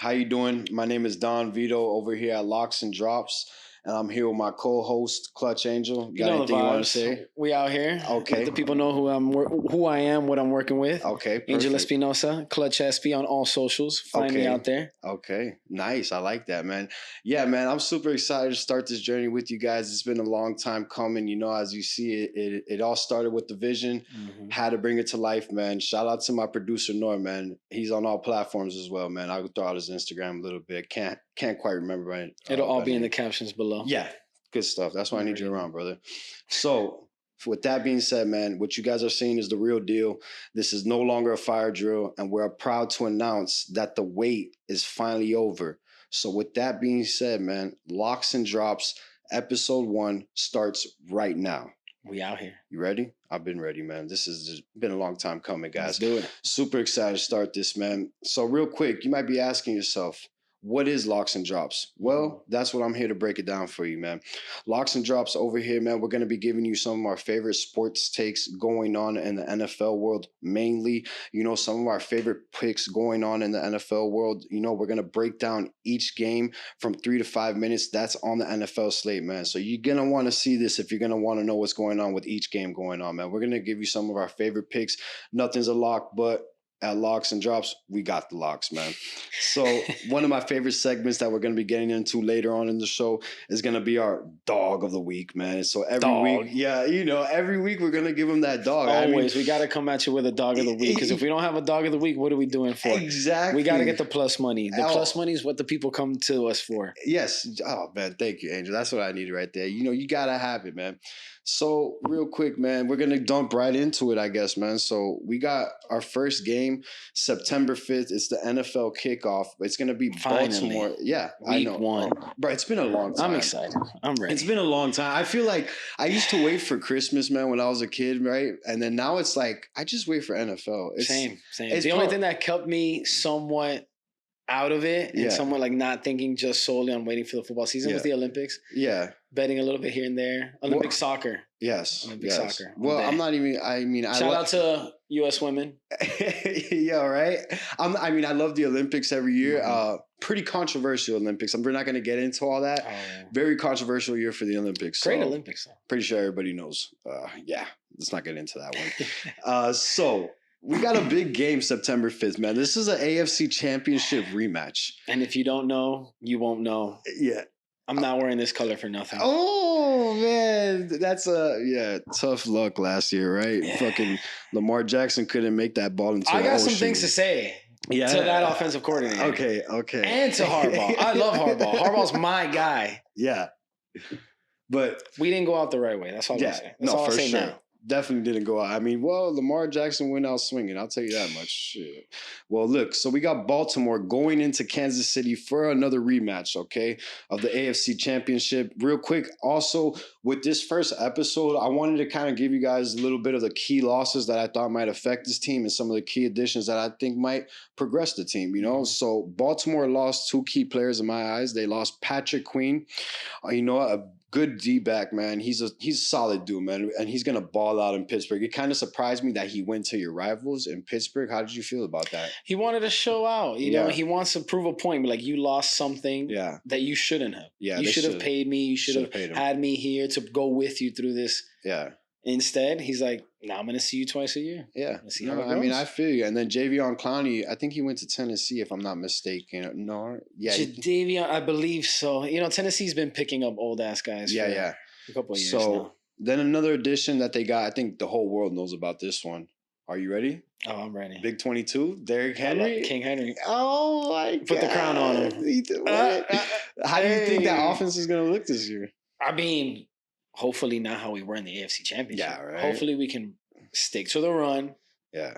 How you doing? My name is Don Vito over here at Locksndrops, and I'm here with my co-host Clutch Angel. You know anything you want to say? We out here. Okay. Let the people know who I am, what I'm working with. Okay, perfect. Angel Espinosa, Clutch SP on all socials. Find me out there. Okay, nice. I like that, man. Yeah, man, I'm super excited to start this journey with you guys. It's been a long time coming. You know, as you see, it all started with the vision. Mm-hmm. Had to bring it to life, man. Shout out to my producer, Noor, man. He's on all platforms as well, man. I would throw out his Instagram a little bit. Can't quite remember. Right? It'll all be in the captions below. Yeah, good stuff. That's why I need you around, brother. So, with that being said, man, what you guys are seeing is the real deal. This is no longer a fire drill, and we're proud to announce that the wait is finally over. So, with that being said, man, Locksndrops episode 1 starts right now. We out here. You ready? I've been ready, man. This has been a long time coming, guys. Let's do it. Super excited to start this, man. So, real quick, you might be asking yourself, what is Locksndrops? Well, that's what I'm here to break it down for you, man. Locksndrops over here, man, we're going to be giving you some of our favorite sports takes going on in the NFL world, mainly, you know, some of our favorite picks going on in the NFL world. You know, we're going to break down each game from 3 to 5 minutes. That's on the NFL slate, man. So you're going to want to see this if you're going to want to know what's going on with each game going on, man. We're going to give you some of our favorite picks. Nothing's a lock, but at Locksndrops, we got the locks, man. So one of my favorite segments that we're going to be getting into later on in the show is going to be our dog of the week, man. So every week, every week we're going to give him that dog. Always. We got to come at you with a dog of the week, because if we don't have a dog of the week, what are we doing for? Exactly. We got to get the plus money. The plus money is what the people come to us for. Yes. Oh, man. Thank you, Angel. That's what I need right there. You know, you got to have it, man. So real quick, man, we're going to dump right into it, I guess, man. So we got our first game, September 5th. It's the NFL kickoff. It's going to be Baltimore. Yeah, Week I know. 1. Bro, it's been a long time. I'm excited. I'm ready. It's been a long time. I feel like I used to wait for Christmas, man, when I was a kid, right? And then now it's like, I just wait for NFL. Same. The only thing that kept me somewhat out of it and somewhat like not thinking just solely on waiting for the football season was the Olympics. Yeah. Betting a little bit here and there. Olympic soccer. Yes. Olympic soccer. Well, I'm not even, shout out to U.S. women. Yeah, right? I love the Olympics every year. Mm-hmm. Pretty controversial Olympics. We're not going to get into all that. Very controversial year for the Olympics. Great Olympics, though. Pretty sure everybody knows. Let's not get into that one. So we got a big game September 5th, man. This is an AFC Championship rematch. And if you don't know, you won't know. Yeah. I'm not wearing this color for nothing. Oh, man. That's tough luck last year, right? Yeah. Fucking Lamar Jackson couldn't make that ball into the ocean. I got some things to say to that offensive coordinator. Okay. And to Harbaugh. I love Harbaugh. Harbaugh's my guy. Yeah. But we didn't go out the right way. That's all I'm saying. That's all I'm saying now. Definitely didn't go out. Lamar Jackson went out swinging. I'll tell you that much. Shit. Well, look, so we got Baltimore going into Kansas City for another rematch, okay, of the AFC Championship. Real quick, also, with this first episode, I wanted to kind of give you guys a little bit of the key losses that I thought might affect this team and some of the key additions that I think might progress the team, you know? Mm-hmm. So Baltimore lost 2 key players in my eyes. They lost Patrick Queen, a good D-back, man. He's a solid dude, man, and he's going to ball out in Pittsburgh. It kind of surprised me that he went to your rivals in Pittsburgh. How did you feel about that? He wanted to show out. You know, he wants to prove a point. Like, you lost something that you shouldn't have. Yeah, you should have paid me. You should have had me here to go with you through this. Yeah. Instead, he's like, "Now I'm going to see you twice a year." Yeah. See how it goes. I feel you. And then Jadeveon Clowney, I think he went to Tennessee, if I'm not mistaken. No. Yeah. Jadeveon, I believe so. You know, Tennessee's been picking up old-ass guys for a couple of years now. Then another addition that they got, I think the whole world knows about this one. Are you ready? Oh, I'm ready. Big 22, Derrick Henry. King Henry. Oh, my God. Put the crown on him. How do you think that offense is going to look this year? Hopefully not how we were in the AFC Championship. Yeah, right. Hopefully we can stick to the run. Yeah.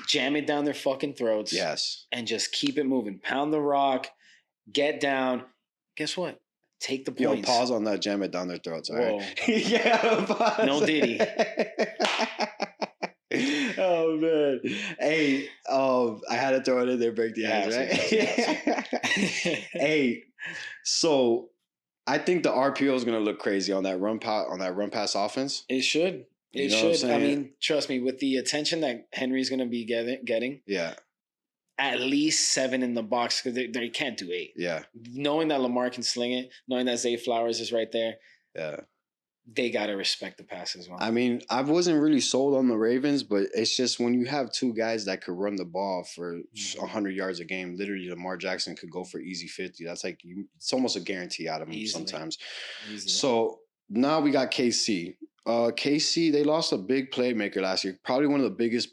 Jam it down their fucking throats. Yes. And just keep it moving. Pound the rock. Get down. Guess what? Take the points. Yo, pause on that. Jam it down their throats. All right? Yeah. Pause. No Diddy. Oh, man. Hey, I had to throw it in there, break the ice, right? Hey, so I think the RPO is going to look crazy on that run pass offense. It should. It should. Trust me, with the attention that Henry's going to be getting. Yeah. at least 7 in the box because they can't do 8. Yeah. Knowing that Lamar can sling it, knowing that Zay Flowers is right there. Yeah. They got to respect the pass as well. I mean, I wasn't really sold on the Ravens, but it's just when you have 2 guys that could run the ball for 100 yards a game, literally Lamar Jackson could go for easy 50. That's like, it's almost a guarantee out of him sometimes. Easily. So now we got KC. KC, they lost a big playmaker last year. Probably one of the biggest,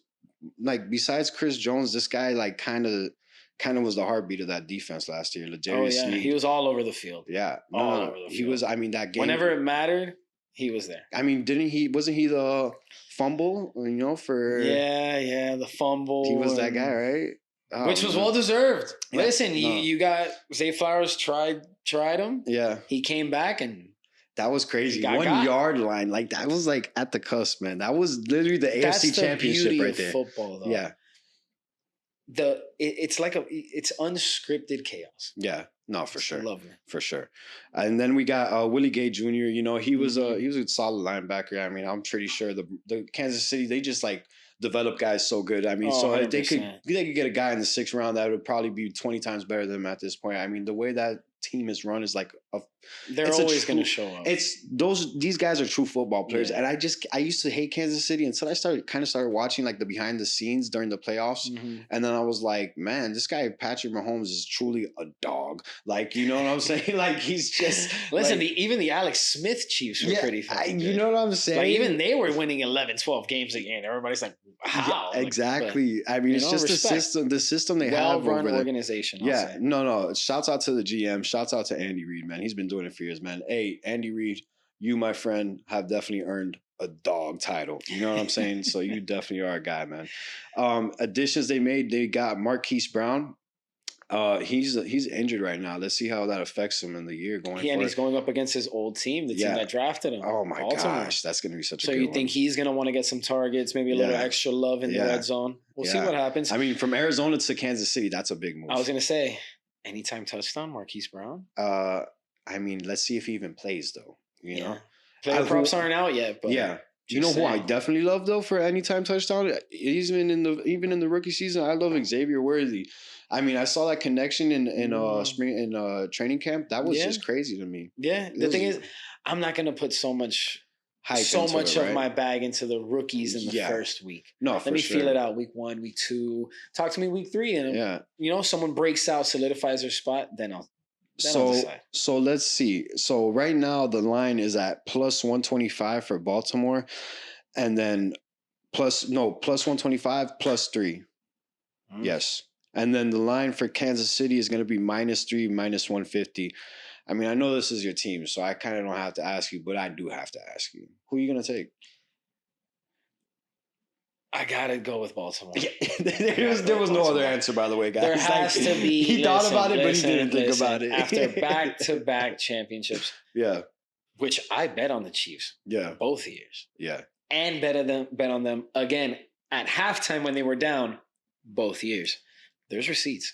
like besides Chris Jones, this guy like kind of was the heartbeat of that defense last year. Sneed. He was all over the field. Yeah. All over the field. He was, I mean, that game. Whenever it mattered, he was there. I mean, wasn't he the fumble, for... Yeah, the fumble. He was that guy, right? Which was well-deserved. Yeah, listen, you got... Zay Flowers tried him. Yeah. He came back and... That was crazy. 1 yard line. Like, that was like at the cusp, man. That was literally the AFC Championship right there. Football, though. Yeah. It's unscripted chaos. Yeah. No, for sure. Lovely. For sure. And then we got Willie Gay Jr. He was a solid linebacker. I mean, I'm pretty sure the Kansas City, they just like develop guys so good. I mean, so if they could get a guy in the 6th round that would probably be 20 times better than him at this point. I mean, the way that team is run is like they're always going to show up. These guys are true football players, and I used to hate Kansas City until I started watching like the behind the scenes during the playoffs, and then I was like, man, this guy Patrick Mahomes is truly a dog. Like, you know what I'm saying? Like, he's just listen. Even the Alex Smith Chiefs were pretty fucking good. You know what I'm saying? Like, even they were winning 11, 12 games a game. Everybody's like, how? Yeah, exactly. But, I mean, it's just the system they have over well-run organization. No. Shouts out to the GM. Shouts out to Andy Reid, man. He's been doing it for years, man. Hey, Andy Reid, you, my friend, have definitely earned a dog title. You know what I'm saying? So you definitely are a guy, man. Additions they made, they got Marquise Brown. He's injured right now. Let's see how that affects him in the year going forward. And he's going up against his old team, the team that drafted him. Oh my gosh, that's going to be such a good one. So you think he's going to want to get some targets, maybe a little extra love in the red zone? We'll see what happens. I mean, from Arizona to Kansas City, that's a big move. I was going to say, anytime touchdown, Marquise Brown? I mean, let's see if he even plays, though. You know? Player props aren't out yet, but... Yeah. You know who I definitely love, though, for anytime touchdown? Even in the rookie season, I love Xavier Worthy. I mean, I saw that connection in training camp. That was just crazy to me. Yeah. The thing is, I'm not going to put so much of my bag into the rookies in the first week. No, Let me feel it out week 1, week 2. Talk to me week 3. And, someone breaks out, solidifies their spot, then I'll decide. So let's see. So right now, the line is at plus 125 for Baltimore. And then plus 125, plus 3. Yes. And then the line for Kansas City is going to be -3, minus 150. I mean, I know this is your team, so I kind of don't have to ask you, but I do have to ask you. Who are you going to take? I got to go with Baltimore. Yeah. there was no other answer, by the way, guys. There has to be. He thought about it, but he didn't think about it. After back-to-back championships. Yeah. Which I bet on the Chiefs. Yeah. Both years. Yeah. And bet on them again at halftime when they were down both years. There's receipts.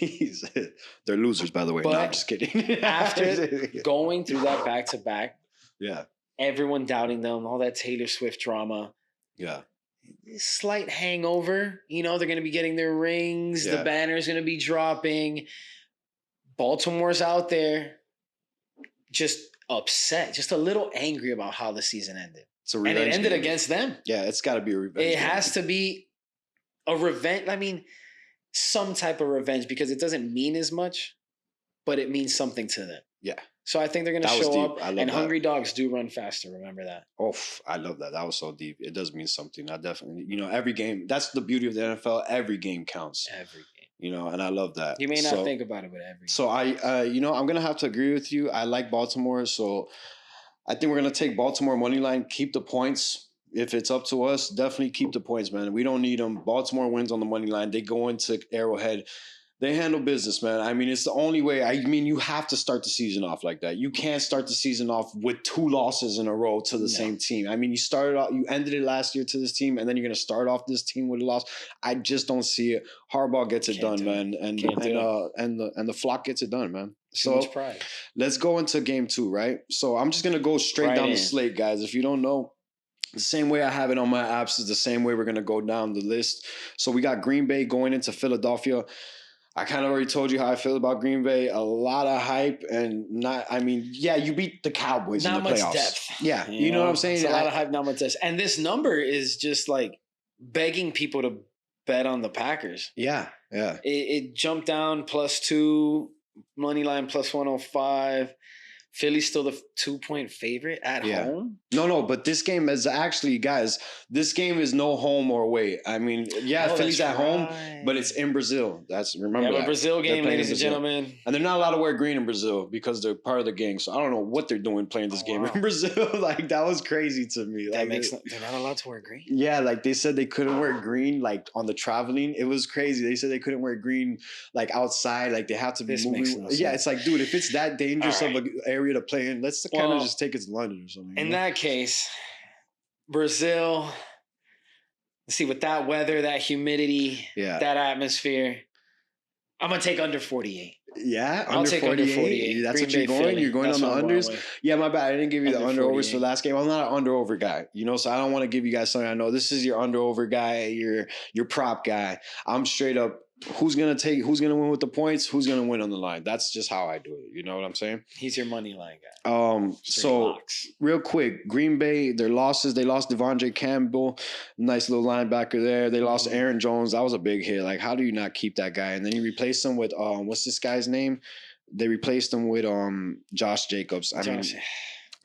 They're losers, by the way. But no, I'm just kidding. After going through that back-to-back, yeah, everyone doubting them, all that Taylor Swift drama. Yeah. Slight hangover. They're going to be getting their rings. Yeah. The banner's going to be dropping. Baltimore's out there just upset, just a little angry about how the season ended. And it ended against them. Yeah, it's got to be a revenge. It has to be a revenge. I mean, some type of revenge because it doesn't mean as much, but it means something to them. Yeah. So I think they're going to show up. And hungry dogs do run faster. Remember that. Oh, I love that. That was so deep. It does mean something. I definitely, every game. That's the beauty of the NFL. Every game counts. Every game. And I love that. You may not think about it, but every game. So I'm going to have to agree with you. I like Baltimore. So I think we're going to take Baltimore money line, keep the points. If it's up to us, definitely keep the points, man. We don't need them. Baltimore wins on the money line. They go into Arrowhead. They handle business, man. I mean, it's the only way. I mean, you have to start the season off like that. You can't start the season off with 2 losses in a row to the same team. I mean, you ended it last year to this team, and then you're going to start off this team with a loss. I just don't see it. Harbaugh gets it done, man. And the flock gets it done, man. So let's go into game 2, right? So I'm just going to go straight down the slate, guys. If you don't know, The same way I have it on my apps is the same way we're going to go down the list. So we got Green Bay going into Philadelphia. I kind of already told you how I feel about Green Bay. A lot of hype and you beat the Cowboys in the playoffs. Not much depth. Yeah, you know what I'm saying? It's a lot of hype, not much depth. And this number is just like begging people to bet on the Packers. Yeah. It jumped down +2, money line +105. Philly's still the 2-point favorite at home? No, but this game is actually, guys, this game is no home or away. I mean, Philly's at home, but it's in Brazil. Remember that. Brazil game, ladies and gentlemen. And they're not allowed to wear green in Brazil because they're part of the gang. So I don't know what they're doing playing this game in Brazil. Like, that was crazy to me. They're not allowed to wear green? Yeah, like they said they couldn't wear green, like on the traveling. It was crazy. They said they couldn't wear green, like outside. Like they have to be moving. Yeah, it's like, dude, if it's that dangerous of an area to play in, let's kind of just take it to London or something. In that case, Brazil, let's see, with that weather, that humidity, that atmosphere, I'm going to take under 48. Yeah, I'll take under 48. That's Green what you're going? Philly. You're going on the unders? Yeah, my bad. I didn't give you the under-overs for last game. I'm not an under-over guy, so I don't want to give you guys something I know. This is your under-over guy, your prop guy. I'm straight up, who's going to win with the points, who's going to win on the line. That's just how I do it. You know what I'm saying? He's your money line guy. Real quick, Green Bay, their losses, they lost Devondre Campbell, nice little linebacker there. They lost Aaron Jones. That was a big hit. Like, how do you not keep that guy? And then you replaced him with, what's this guy's name? They replaced him with Josh Jacobs. I mean,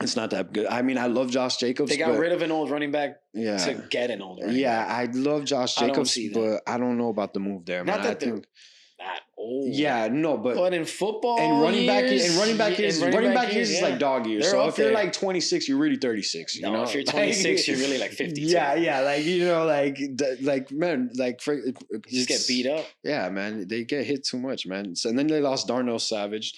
it's not that good. I mean, I love Josh Jacobs. They got rid of an old running back to get an old running back. I love Josh Jacobs, but I don't know about the move there, man. Not that they're that old. Yeah, no, but in football and running back years is like dog years. So if you're like 26, you're really 36. You know, if you're 26, you're really like 52. Yeah, man, just get beat up. Yeah, man, they get hit too much, man. So, and then they lost Darnell Savage,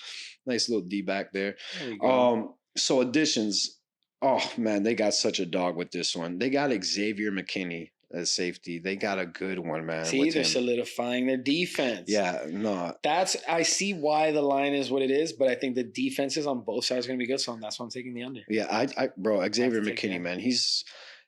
nice little D back there. There you go. So additions, oh man, they got such a dog with this one. They got Xavier McKinney as safety. They got a good one, man. See, they're solidifying their defense. Yeah, no. I see why the line is what it is, but I think the defenses on both sides are going to be good, so that's why I'm taking the under. Yeah, bro, Xavier McKinney, man, he's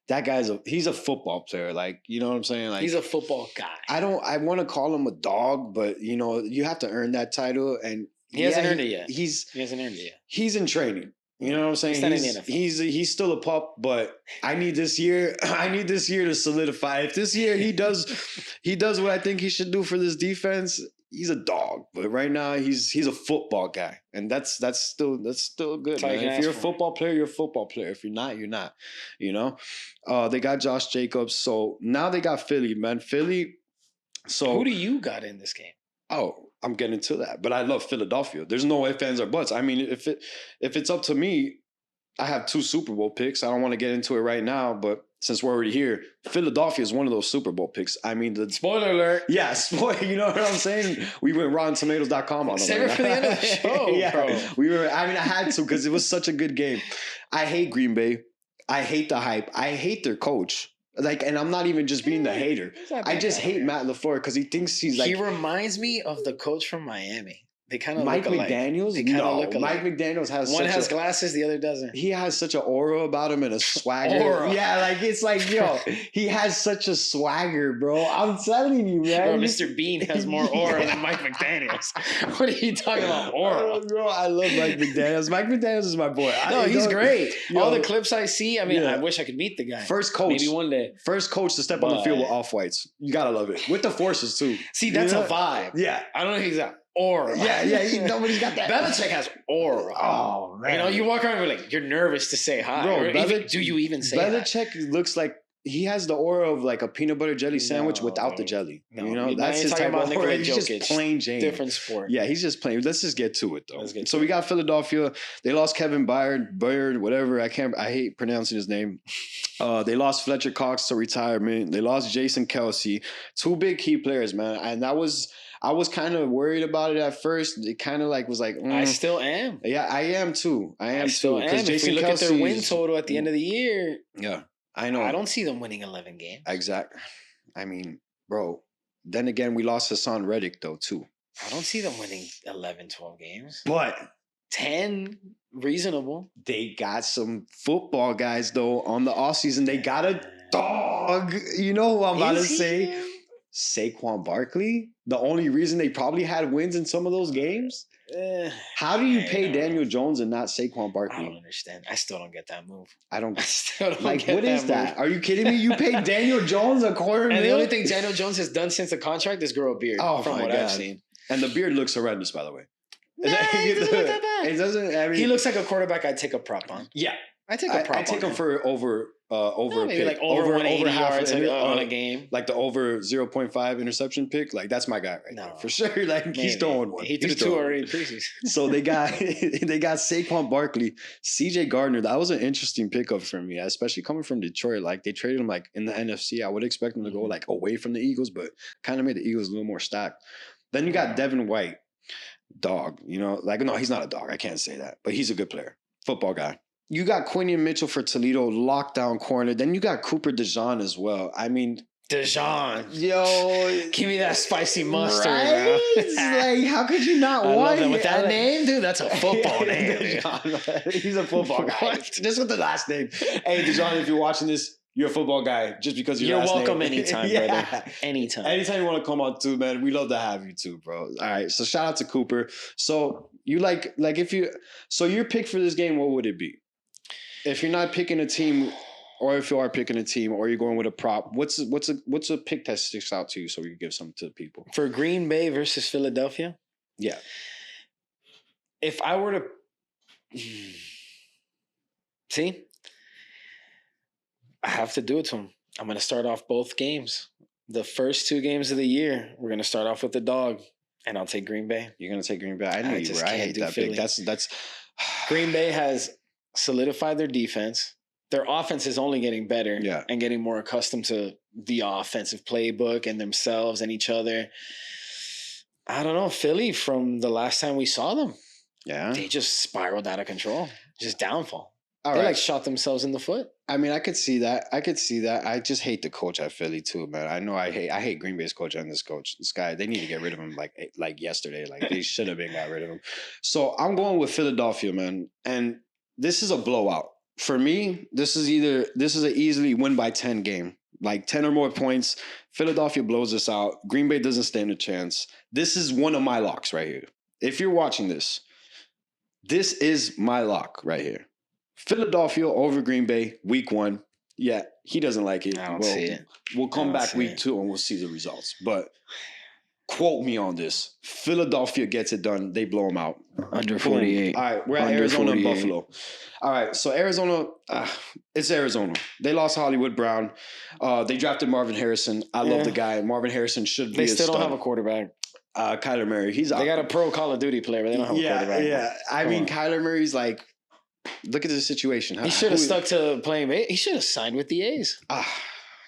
a football player. Like, you know what I'm saying? Like, he's a football guy. I want to call him a dog, but you have to earn that title, and he hasn't earned it yet. He hasn't earned it yet. He's in training. You know what I'm saying? He's still a pup, but I need this year to solidify. If this year he does what I think he should do for this defense, he's a dog. But right now he's a football guy, and that's still good. Man. If you're a football player, you're a football player. If you're not, you're not. You know, they got Josh Jacobs, so now they got Philly, man. Philly. So who do you got in this game? Oh, I'm getting to that, but I love Philadelphia. There's no ifs, ands, or buts. I mean, if it's up to me, I have 2 Super Bowl picks. I don't want to get into it right now, but since we're already here, Philadelphia is one of those Super Bowl picks. I mean, the spoiler alert. Yeah, you know what I'm saying? We went RottenTomatoes.com on them. Save it for the end of the show, bro. I had to because it was such a good game. I hate Green Bay. I hate the hype. I hate their coach. Like, and I'm not even just being the hater. I just hate Matt LaFleur because he thinks he's like. He reminds me of the coach from Miami. They kind of Mike look alike. McDaniels? They kind of look Mike alike. McDaniels has one has glasses, the other doesn't. He has such an aura about him and a swagger. Aura. Yeah, like it's like, he has such a swagger, bro. I'm telling you, man. Bro, Mr. Bean has more aura than Mike McDaniels. What are you talking about, aura? Bro, I love Mike McDaniels. Mike McDaniels is my boy. He's great. All the clips I see, I mean, I wish I could meet the guy. First coach. Maybe one day. First coach to step on the field with off-whites. You gotta love it. With the forces, too. See, that's a vibe. Yeah. I don't know if he's that. Aura. Yeah, nobody's got that. Belichick has aura. Oh, man. You walk around and you're like, you're nervous to say hi. Bro, do you even say Belichick hi? Looks like he has the aura of like a peanut butter jelly sandwich without the jelly. No, that's his type of aura. He's just plain Jane. Different sport. Yeah, he's just plain. Let's just get to it though. So we got Philadelphia. They lost Kevin Byard, whatever. I hate pronouncing his name. They lost Fletcher Cox to retirement. They lost Jason Kelsey. 2 big key players, man. And I was kind of worried about it at first. It kind of was like. I still am. Yeah, I am too. I still am. If we look at their win total at the end of the year. Yeah, I know. I don't see them winning 11 games. Exactly. I mean, bro. Then again, we lost Hassan Reddick though too. I don't see them winning 11, 12 games. But 10, reasonable. They got some football guys, though, on the offseason. They got a dog. You know who I'm about to say? Saquon Barkley. The only reason they probably had wins in some of those games. How do you pay Daniel Jones and not Saquon Barkley? I don't understand. I still don't get that move. I still don't like, what is that? Are you kidding me? You paid Daniel Jones a $250,000? And the only thing Daniel Jones has done since the contract is grow a beard. From what I've seen. And the beard looks horrendous, by the way. Nah, he doesn't look that bad. It doesn't. I mean, he looks like a quarterback I'd take a prop on. Yeah, I take a prop. I take him for over maybe like over half yards on a game, like the over 0.5 interception pick. Like that's my guy there for sure. Like maybe. He's throwing one. He threw 2 already in preseason. So they got Saquon Barkley, CJ Gardner. That was an interesting pickup for me, especially coming from Detroit. Like they traded him like in the NFC. I would expect him to go like away from the Eagles, but kind of made the Eagles a little more stacked. Then you got Devin White. Dog, you know, like, no, he's not a dog. I can't say that, but he's a good player, football guy. You got Quinion Mitchell for Toledo, lockdown corner. Then you got Cooper DeJean as well. I mean, DeJean, yo, give me that spicy mustard, right? bro. It's like, how could you not want it with that name, dude? That's a football name. DeJean, he's a football guy. Just with the last name. Hey, DeJean, if you're watching this, you're a football guy just because you're welcome anytime, brother. Anytime. Anytime you want to come on too, man. We love to have you too, bro. All right. So shout out to Cooper. So you like if you your pick for this game, what would it be? If you're not picking a team, or if you are picking a team, or you're going with a prop, what's a pick that sticks out to you so we can give something to the people? For Green Bay versus Philadelphia? Yeah. If I were to see, I have to do it to him. I'm going to start off both games. The first 2 games of the year, we're going to start off with the dog, and I'll take Green Bay. You're going to take Green Bay? I knew you were. I hate that pick. That's Green Bay has solidified their defense. Their offense is only getting better and getting more accustomed to the offensive playbook and themselves and each other. I don't know. Philly, from the last time we saw them, they just spiraled out of control. Just downfall. They like shot themselves in the foot. I mean, I could see that. I just hate the coach at Philly too, man. I know I hate Green Bay's coach and this coach. This guy, they need to get rid of him like yesterday. Like they should have got rid of him. So I'm going with Philadelphia, man. And this is a blowout. For me, this is an easily win by 10 game. Like 10 or more points. Philadelphia blows us out. Green Bay doesn't stand a chance. This is one of my locks right here. If you're watching this is my lock right here. Philadelphia over Green Bay, week 1. Yeah, he doesn't like it. I don't see it. We'll come back week 2 and we'll see the results. But quote me on this. Philadelphia gets it done. They blow them out. Under 48. All right, we're at Arizona and Buffalo. All right, so Arizona, it's Arizona. They lost Hollywood Brown. They drafted Marvin Harrison. I love the guy. Marvin Harrison should be a stud. They still don't have a quarterback. Kyler Murray, he's out. They got a pro Call of Duty player, but they don't have a quarterback. Yeah, I mean, Kyler Murray's like, look at the situation. He should have stuck to playing. He should have signed with the A's.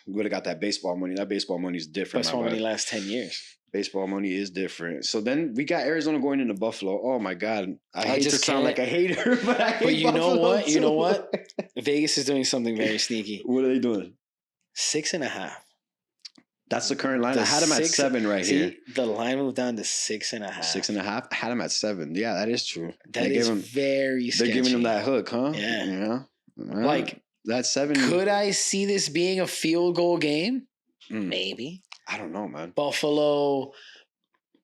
Would have got that baseball money. That baseball money is different. Baseball money lasts 10 years. Baseball money is different. So then we got Arizona going into Buffalo. Oh my God. I hate to sound like a hater, but I hate But you Buffalo know what? too. You know what? Vegas is doing something very sneaky. What are they doing? 6.5. That's the current line. I had him at 7 right here. The line moved down to 6.5. 6.5. I had him at 7. Yeah, that is true. That is very sketchy. They're giving him that hook, huh? Yeah. Like that's 7. Could I see this being a field goal game? Maybe. I don't know, man. Buffalo.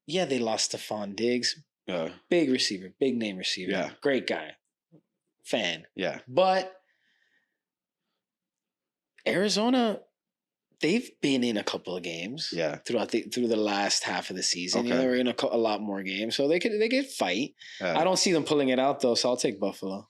Yeah, they lost Stephon Diggs. Yeah. Big receiver, big name receiver. Yeah. Great guy. Fan. Yeah. But Arizona, they've been in a couple of games. Yeah. Through the last half of the season. Okay. You know, they were in a lot more games. So they could fight. I don't see them pulling it out though, so I'll take Buffalo.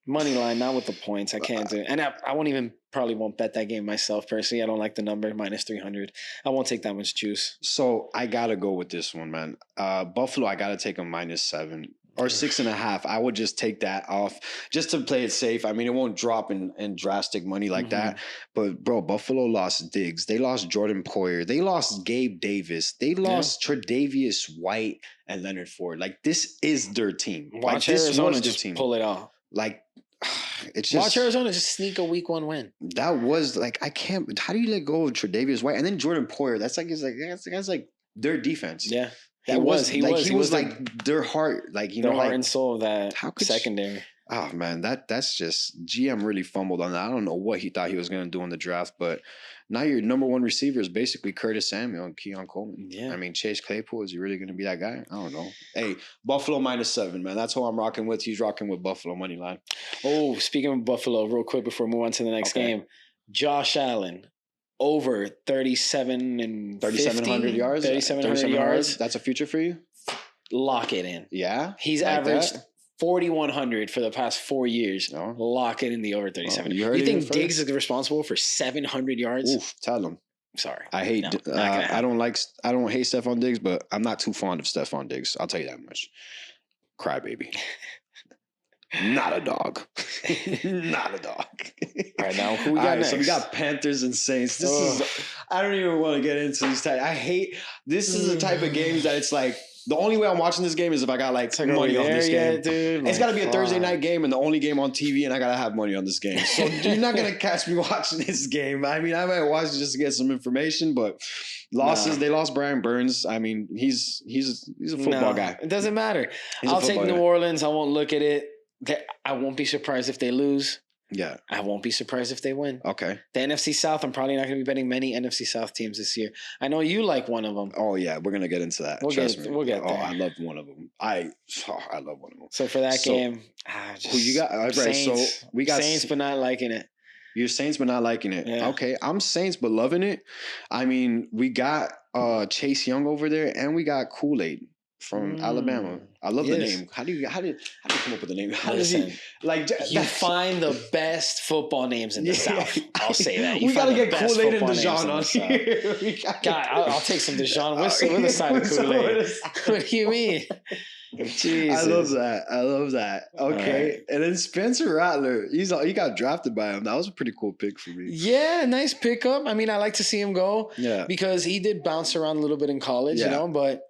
Money line, not with the points. I can't do it. And I won't bet that game myself personally. I don't like the number, -300. I won't take that much juice. So I got to go with this one, man. Buffalo, I got to take a -7 or 6.5. I would just take that off just to play it safe. I mean, it won't drop in drastic money like that. But, bro, Buffalo lost Diggs. They lost Jordan Poyer. They lost Gabe Davis. They lost Tre'Davious White and Leonard Ford. Like, this is their team. Watch Arizona just pull it off. Like, it's just watch Arizona just sneak a week 1 win. That was like, I can't. How do you let go of Tre'Davious White and then Jordan Poyer? That's like their defense. Yeah, He was like their heart, like their heart and soul of that secondary. Oh man, that's just GM really fumbled on that. I don't know what he thought he was going to do in the draft, but now your number one receiver is basically Curtis Samuel and Keon Coleman. Yeah, I mean Chase Claypool, is he really going to be that guy? I don't know. Hey, Buffalo -7, man. That's who I'm rocking with. He's rocking with Buffalo money line. Oh, speaking of Buffalo, real quick before we move on to the next game, Josh Allen. Over 3,700 yards. 3,700 yards. That's a future for you? Lock it in. Yeah? He's like averaged 4,100 for the past 4 years. Oh. Lock it in the over 37. You think Diggs is responsible for 700 yards? Oof, tell him. Sorry. I hate I don't hate Stephon Diggs, but I'm not too fond of Stephon Diggs. I'll tell you that much. Crybaby. Not a dog. Not a dog. All right, now who we got next? So we got Panthers and Saints. This is I don't even want to get into these type. This is the type of games that it's like the only way I'm watching this game is if I got like money on this game. Dude, it's got to be a Thursday night game and the only game on TV, and I got to have money on this game. So you're not going to catch me watching this game. I mean, I might watch it just to get some information, but they lost Brian Burns. I mean, he's a football guy. It doesn't matter. I'll take New Orleans. I won't look at it. I won't be surprised if they lose. Yeah. I won't be surprised if they win. Okay. The NFC South, I'm probably not going to be betting many NFC South teams this year. I know you like one of them. Oh, yeah. We're going to get into that. We'll get there. Oh, I love one of them. I love one of them. So for that game, who you got? All right, Saints, so we got Saints, but not liking it. You're Saints, but not liking it. Yeah. Okay. I'm Saints, but loving it. I mean, we got Chase Young over there, and we got Kool-Aid from Alabama. I love the name. How do you come up with the name? How does he you find the best football names in the South? I'll say that. We gotta get Kool-Aid and Deshaun on here. God, I'll take some Deshaun with a side of Kool-Aid. What do you mean? Jesus. I love that. Okay. Right. And then Spencer Rattler, he got drafted by him. That was a pretty cool pick for me. Yeah, nice pickup. I mean, I like to see him go. Yeah. Because he did bounce around a little bit in college, but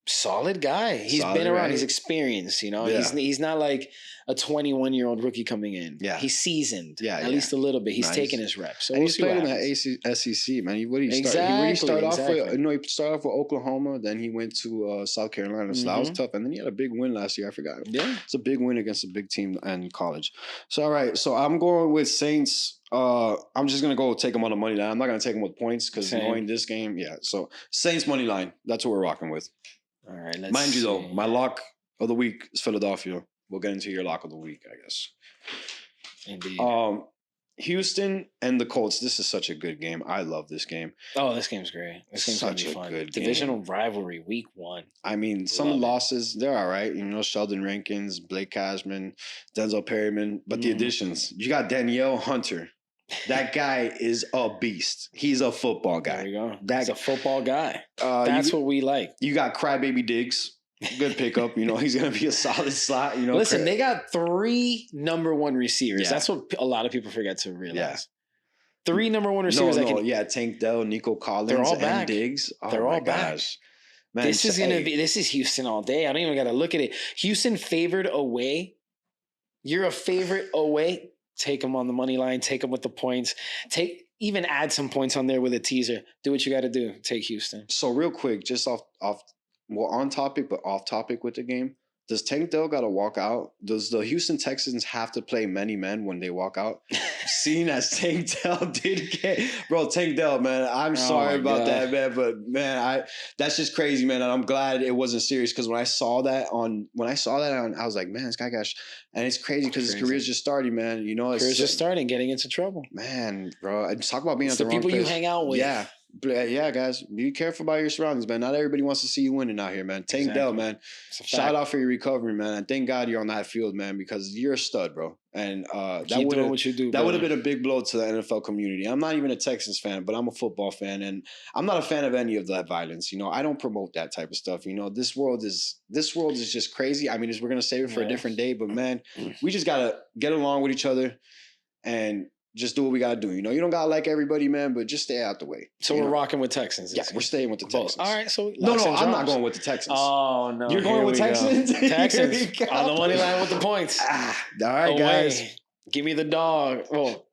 solid guy. He's been around. Right? He's experienced. He's not like a 21-year-old rookie coming in. Yeah, he's seasoned. Yeah, at least a little bit. He's taking his reps. So he's played in the SEC, man. What did he start off with? He started off with Oklahoma. Then he went to South Carolina. So that was tough. And then he had a big win last year. I forgot. Yeah, it's a big win against a big team in college. So all right. So I'm going with Saints. I'm just gonna go take them on the money line. I'm not gonna take them with points because knowing this game, So Saints money line. That's what we're rocking with. All right. Mind you, though, my lock of the week is Philadelphia. We'll get into your lock of the week, I guess. Indeed. Houston and the Colts. This is such a good game. I love this game. Oh, this game's great. This game's such gonna be fun. Good divisional rivalry, week 1. I mean, some losses, they're all right. Sheldon Rankins, Blake Cashman, Denzel Perryman. But the additions, you got Danielle Hunter. That guy is a beast. He's a football guy. There you go. He's a football guy. That's what we like. You got Crybaby Diggs. Good pickup. He's going to be a solid slot. Listen, they got 3 number 1 receivers. Yeah. That's what a lot of people forget to realize. Yeah. 3 number 1 receivers. Tank Dell, Nico Collins, they're all back. And Diggs. Oh, they're all back. Man, this is Houston all day. I don't even got to look at it. Houston favored away. You're a favorite away. Take them on the money line. Take them with the points. Even add some points on there with a teaser. Do what you got to do. Take Houston. So real quick, just on topic, but off topic with the game. Does Tank Dell got to walk out? Does the Houston Texans have to play many men when they walk out? Seeing as Tank Dell did get... Bro, Tank Dell, man, I'm sorry about that, man. But, man, that's just crazy, man. And I'm glad it wasn't serious because when I saw that on... I was like, man, this guy got... And it's crazy because his career's just starting, man. It's career's just starting, getting into trouble. Man, bro. Talk about being at the wrong people place. You hang out with. Yeah. Yeah, guys, be careful about your surroundings, man. Not everybody wants to see you winning out here, man. Tank Dell, man. Shout out for your recovery, man. And thank God you're on that field, man, because you're a stud, bro. And that would have been a big blow to the NFL community. I'm not even a Texans fan, but I'm a football fan, and I'm not a fan of any of that violence. I don't promote that type of stuff. This world is just crazy. I mean, we're gonna save it for a different day, but man, we just gotta get along with each other and just do what we gotta do. You don't gotta like everybody, man, but just stay out the way. So we're rocking with Texans. Yeah, we're staying with the Texans. All right, so no, I'm not going with the Texans. Oh no, you're going with Texans. Texans on the money line with the points. All right, guys, give me the dog. Well,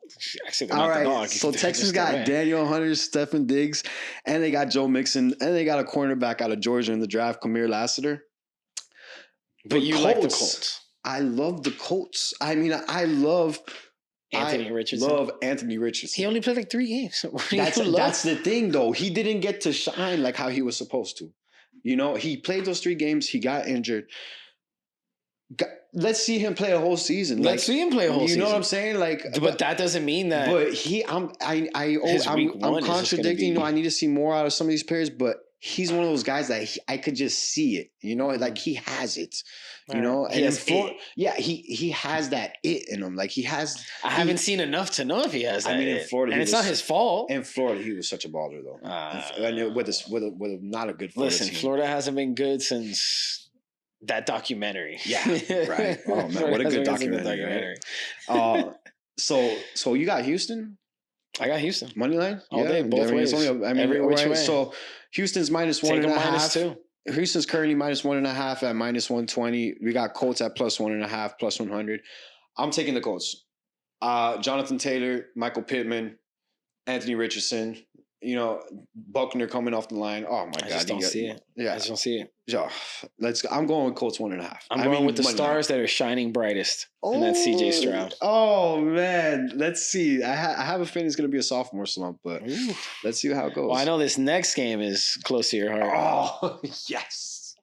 All right. So Texas got Daniel Hunter, Stephen Diggs, and they got Joe Mixon, and they got a cornerback out of Georgia in the draft, Kamir Lassiter. But you like the Colts. I love the Colts. I mean, I love Anthony Richardson. Love Anthony Richardson. He only played like 3 games. That's the thing, though. He didn't get to shine like how he was supposed to. You know, he played those 3 games. He got injured. Let's see him play a whole season. Let's see him play a whole season. You know what I'm saying? But that doesn't mean that. But I'm contradicting. You know, I need to see more out of some of these players. But he's one of those guys that I could just see it. You know, like he has it. You know, and he has that it in him. Like he has. I haven't seen enough to know if he has that. I mean, in Florida, and it's not his fault. In Florida, he was such a baller, though. And with a not a good Florida team. Florida hasn't been good since that documentary. Yeah, right. Oh man, what a good documentary. So you got Houston? I got Houston. Money line? All day, both ways. Every which way. So Houston's minus 1.5. -2. Houston's currently minus 1.5 at minus 120. We got Colts at plus 1.5, plus 100. I'm taking the Colts. Jonathan Taylor, Michael Pittman, Anthony Richardson. You know, Buckner coming off the line. Oh my God! I just don't see it. Yeah, I just don't see it. Yeah, I'm going with Colts 1.5. I'm going with the stars that are shining brightest, and that's CJ Stroud. Oh man, let's see. I have a feeling it's going to be a sophomore slump, but let's see how it goes. Well, I know this next game is close to your heart. Oh yes.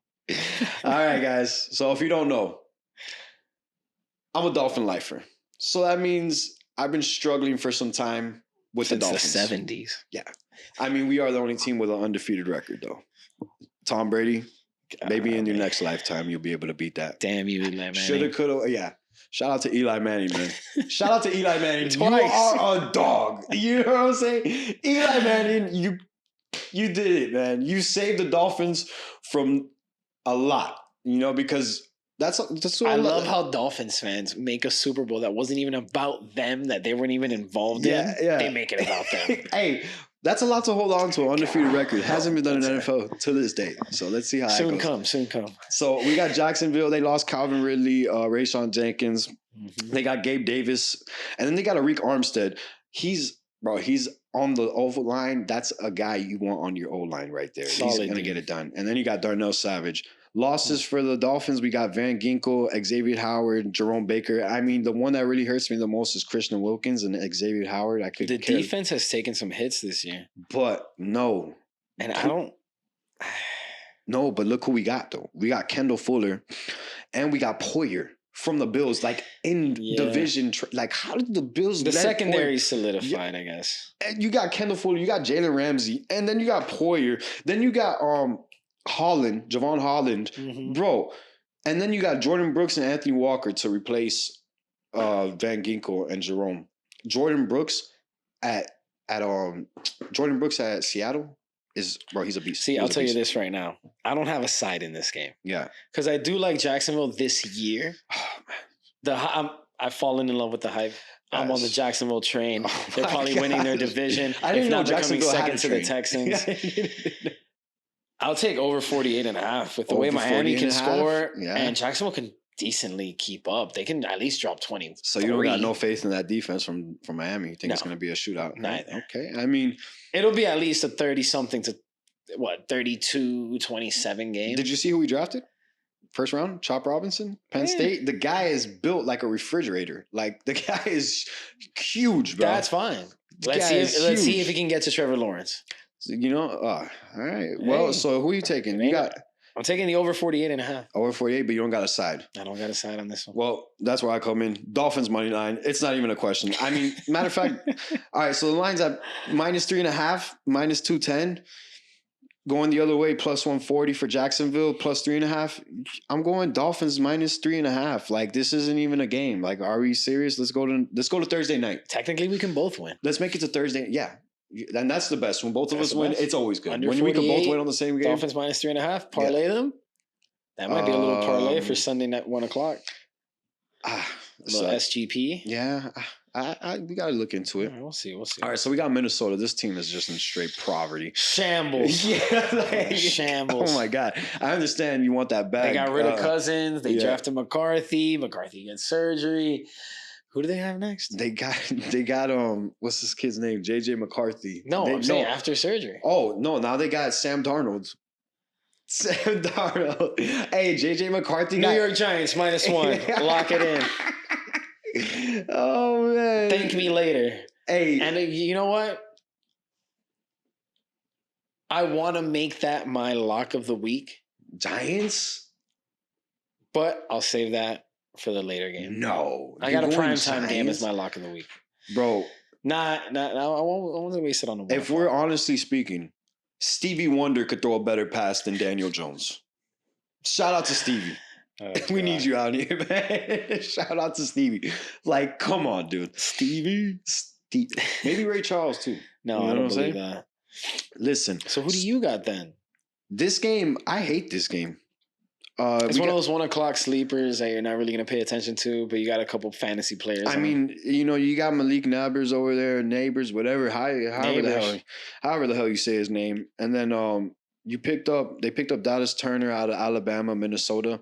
All right, guys. So if you don't know, I'm a Dolphin lifer. So that means I've been struggling for some time with the Dolphins. Since the 70s. Yeah. I mean, we are the only team with an undefeated record, though. Tom Brady, maybe in your next lifetime, you'll be able to beat that. Damn you, Eli Manning. Shoulda, coulda, yeah. Shout out to Eli Manning, man. Shout out to Eli Manning. Twice. You are a dog. You know what I'm saying? Eli Manning, you did it, man. You saved the Dolphins from a lot, you know, because that's what I love how Dolphins fans make a Super Bowl that wasn't even about them, that they weren't even involved in. Yeah. They make it about them. Hey, that's a lot to hold on to. An undefeated record hasn't been done in the NFL to this day. So let's see how it goes. Soon come. So we got Jacksonville. They lost Calvin Ridley, Rayshon Jenkins. Mm-hmm. They got Gabe Davis, and then they got Arik Armstead. He's on the O line. That's a guy you want on your O line right there. Solid, he's gonna get it done. And then you got Darnell Savage. Losses for the Dolphins, we got Van Ginkel, Xavier Howard, Jerome Baker. I mean, the one that really hurts me the most is Christian Wilkins and Xavier Howard. The defense has taken some hits this year. But no. And I don't... No, but look who we got, though. We got Kendall Fuller, and we got Poyer from the Bills, like in division. Like, how did the Bills... The secondary solidified, I guess. And you got Kendall Fuller, you got Jalen Ramsey, and then you got Poyer. Then you got... Javon Holland, bro. And then you got Jordan Brooks and Anthony Walker to replace Van Ginkel and Jerome. Jordan Brooks at Seattle is, bro, he's a beast. See, I'll tell you this right now. I don't have a side in this game. Yeah. Because I do like Jacksonville this year. Oh, man. I've fallen in love with the hype. I'm on the Jacksonville train. They're probably winning their division. I didn't know Jacksonville second to the Texans. I'll take over 48.5 with the way Miami can score and Jacksonville can decently keep up. They can at least drop 20. So you don't got no faith in that defense from Miami. You think it's going to be a shootout? Neither. Okay. I mean, it'll be at least a 30-something to 32-27 game. Did you see who we drafted? First round, Chop Robinson, Penn State. The guy is built like a refrigerator. Like the guy is huge, bro. That's fine. Let's see if he can get to Trevor Lawrence. You know, all right. Well, so who are you taking? I'm taking the over 48.5. Over 48, but you don't got a side. I don't got a side on this one. Well, that's where I come in. Dolphins money line. It's not even a question. I mean, matter of fact, all right. So the line's at minus 3.5, minus 210. Going the other way, plus 140 for Jacksonville, plus 3.5. I'm going Dolphins minus 3.5. Like this isn't even a game. Like, are we serious? Let's go to Thursday night. Technically, we can both win. Let's make it to Thursday. Yeah. And that's the best. When both of us win, it's always good. When we can both win on the same game. Dolphins minus 3.5. Parlay them. That might be a little parlay for Sunday night 1 o'clock. A little SGP. Yeah. We got to look into it. We'll see. All right, so we got Minnesota. This team is just in straight poverty. Shambles. Shambles. Oh, my God. I understand you want that bag. They got rid of Cousins. They drafted McCarthy. McCarthy gets surgery. Who do they have next? They got what's this kid's name? JJ McCarthy. No, I'm saying after surgery. Oh no, now they got Sam Darnold. Sam Darnold. Hey, JJ McCarthy. New York Giants -1. Lock it in. Oh man. Thank me later. Hey. And you know what? I want to make that my lock of the week. Giants? But I'll save that for the later game. No. I got a primetime game as my lock of the week. Bro. I won't waste it on the one. If we're honestly speaking, Stevie Wonder could throw a better pass than Daniel Jones. Shout out to Stevie. We need you out here, man. Shout out to Stevie. Like, come on, dude. Stevie. Maybe Ray Charles, too. No, I don't believe that. Listen. So who do you got then? This game, I hate this game. It's one of those 1 o'clock sleepers that you're not really going to pay attention to, but you got a couple fantasy players. I mean, you got Malik Nabers over there, Neighbors, whatever, however the hell you say his name. And then they picked up Dallas Turner out of Alabama, Minnesota.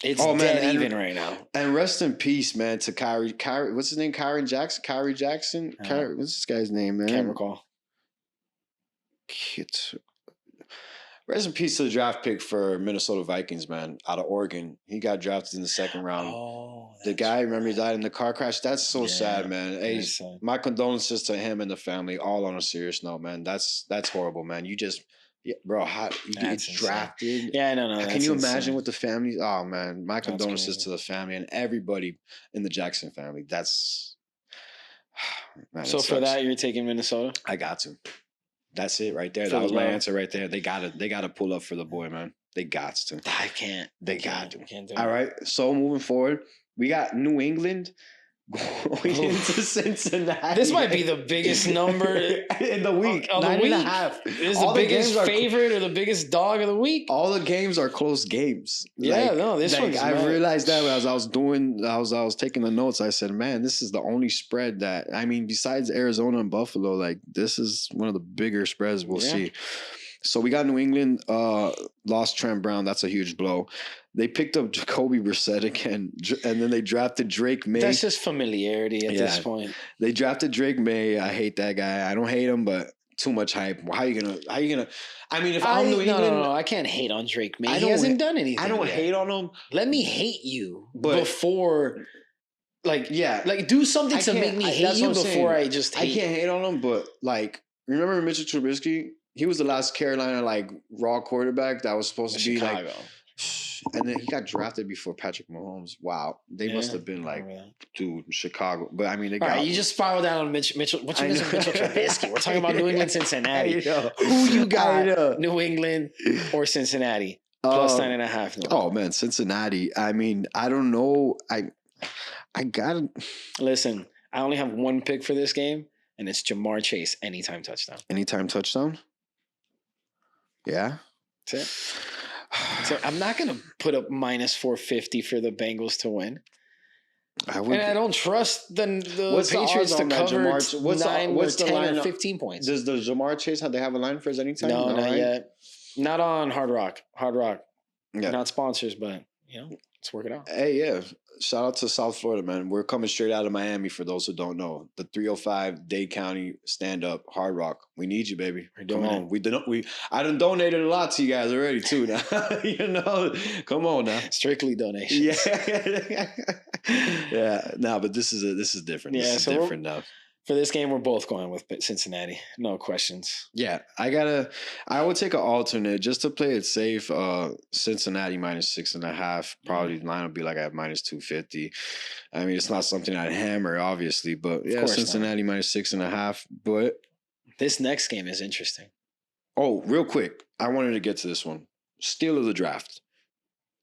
It's dead even right now. And rest in peace, man, to Kyrie. What's his name? Kyrie Jackson? What's this guy's name, man? Can't recall. Rest in peace to the draft pick for Minnesota Vikings, man, out of Oregon. He got drafted in the second round. Oh, the guy, remember, he died in the car crash? That's so sad, man. Hey, my condolences to him and the family, all on a serious note, man. That's horrible, man. You just... Yeah, bro, how you get drafted? Yeah, no. Can you imagine what the family? Oh man, my condolences to the family and everybody in the Jackson family. That's man, so for that, you're taking Minnesota. I got to. That's it right there. That was my answer right there. They gotta pull up for the boy, man. They got to. I can't. They got to. Can't do it. All right. So moving forward, we got New England going into Cincinnati. This might be the biggest number in the week. Of the week. 9.5. Is the biggest favorite or the biggest dog of the week? All the games are close games. Yeah, this one's. I realized that as I was taking the notes. I said, man, this is the only spread that, I mean, besides Arizona and Buffalo, like this is one of the bigger spreads we'll see. So we got New England, lost Trent Brown. That's a huge blow. They picked up Jacoby Brissett again, and then they drafted Drake May. That's just familiarity at this point. They drafted Drake May. I hate that guy. I don't hate him, but too much hype. How you gonna? I mean, if I'm New England, no, I can't hate on Drake May. He hasn't done anything. I don't hate on him. Let me hate you before. Do something to make me hate you before I just hate. I can't hate on him, but remember Mitchell Trubisky? He was the last Carolina raw quarterback that was supposed to be Chicago. And then he got drafted before Patrick Mahomes. Wow, they must have been dude, Chicago. But I mean, they got. You just spiraled down on Mitchell. What you missing Mitchell Trubisky? We're talking about New England, Cincinnati. Who you got? New England or Cincinnati? Plus 9.5. Oh man, Cincinnati. I mean, I don't know. I gotta listen. I only have one pick for this game, and it's Jamar Chase. Anytime touchdown. Anytime touchdown. Yeah. That's it. So I'm not going to put up -450 for the Bengals to win. And I don't trust the Patriots to cover 9 or 10 or 15 points. Does the Jamar Chase, they have a line for his anytime? No, not yet. Not on Hard Rock. Yeah. Not sponsors, but, let's work it out. Hey, yeah. Shout out to South Florida, man. We're coming straight out of Miami for those who don't know. The 305 Dade County stand-up Hard Rock. We need you, baby. Come on. I done donated a lot to you guys already, too. Now, come on now. Strictly donations. Yeah. Yeah. No, but this is different. Yeah, this is different now. For this game, we're both going with Cincinnati. No questions. Yeah, I would take an alternate just to play it safe. Cincinnati -6.5. Probably line would be at -250. I mean, it's not something I'd hammer, obviously, but yeah, Cincinnati -6.5. But this next game is interesting. Oh, real quick, I wanted to get to this one. Steal of the draft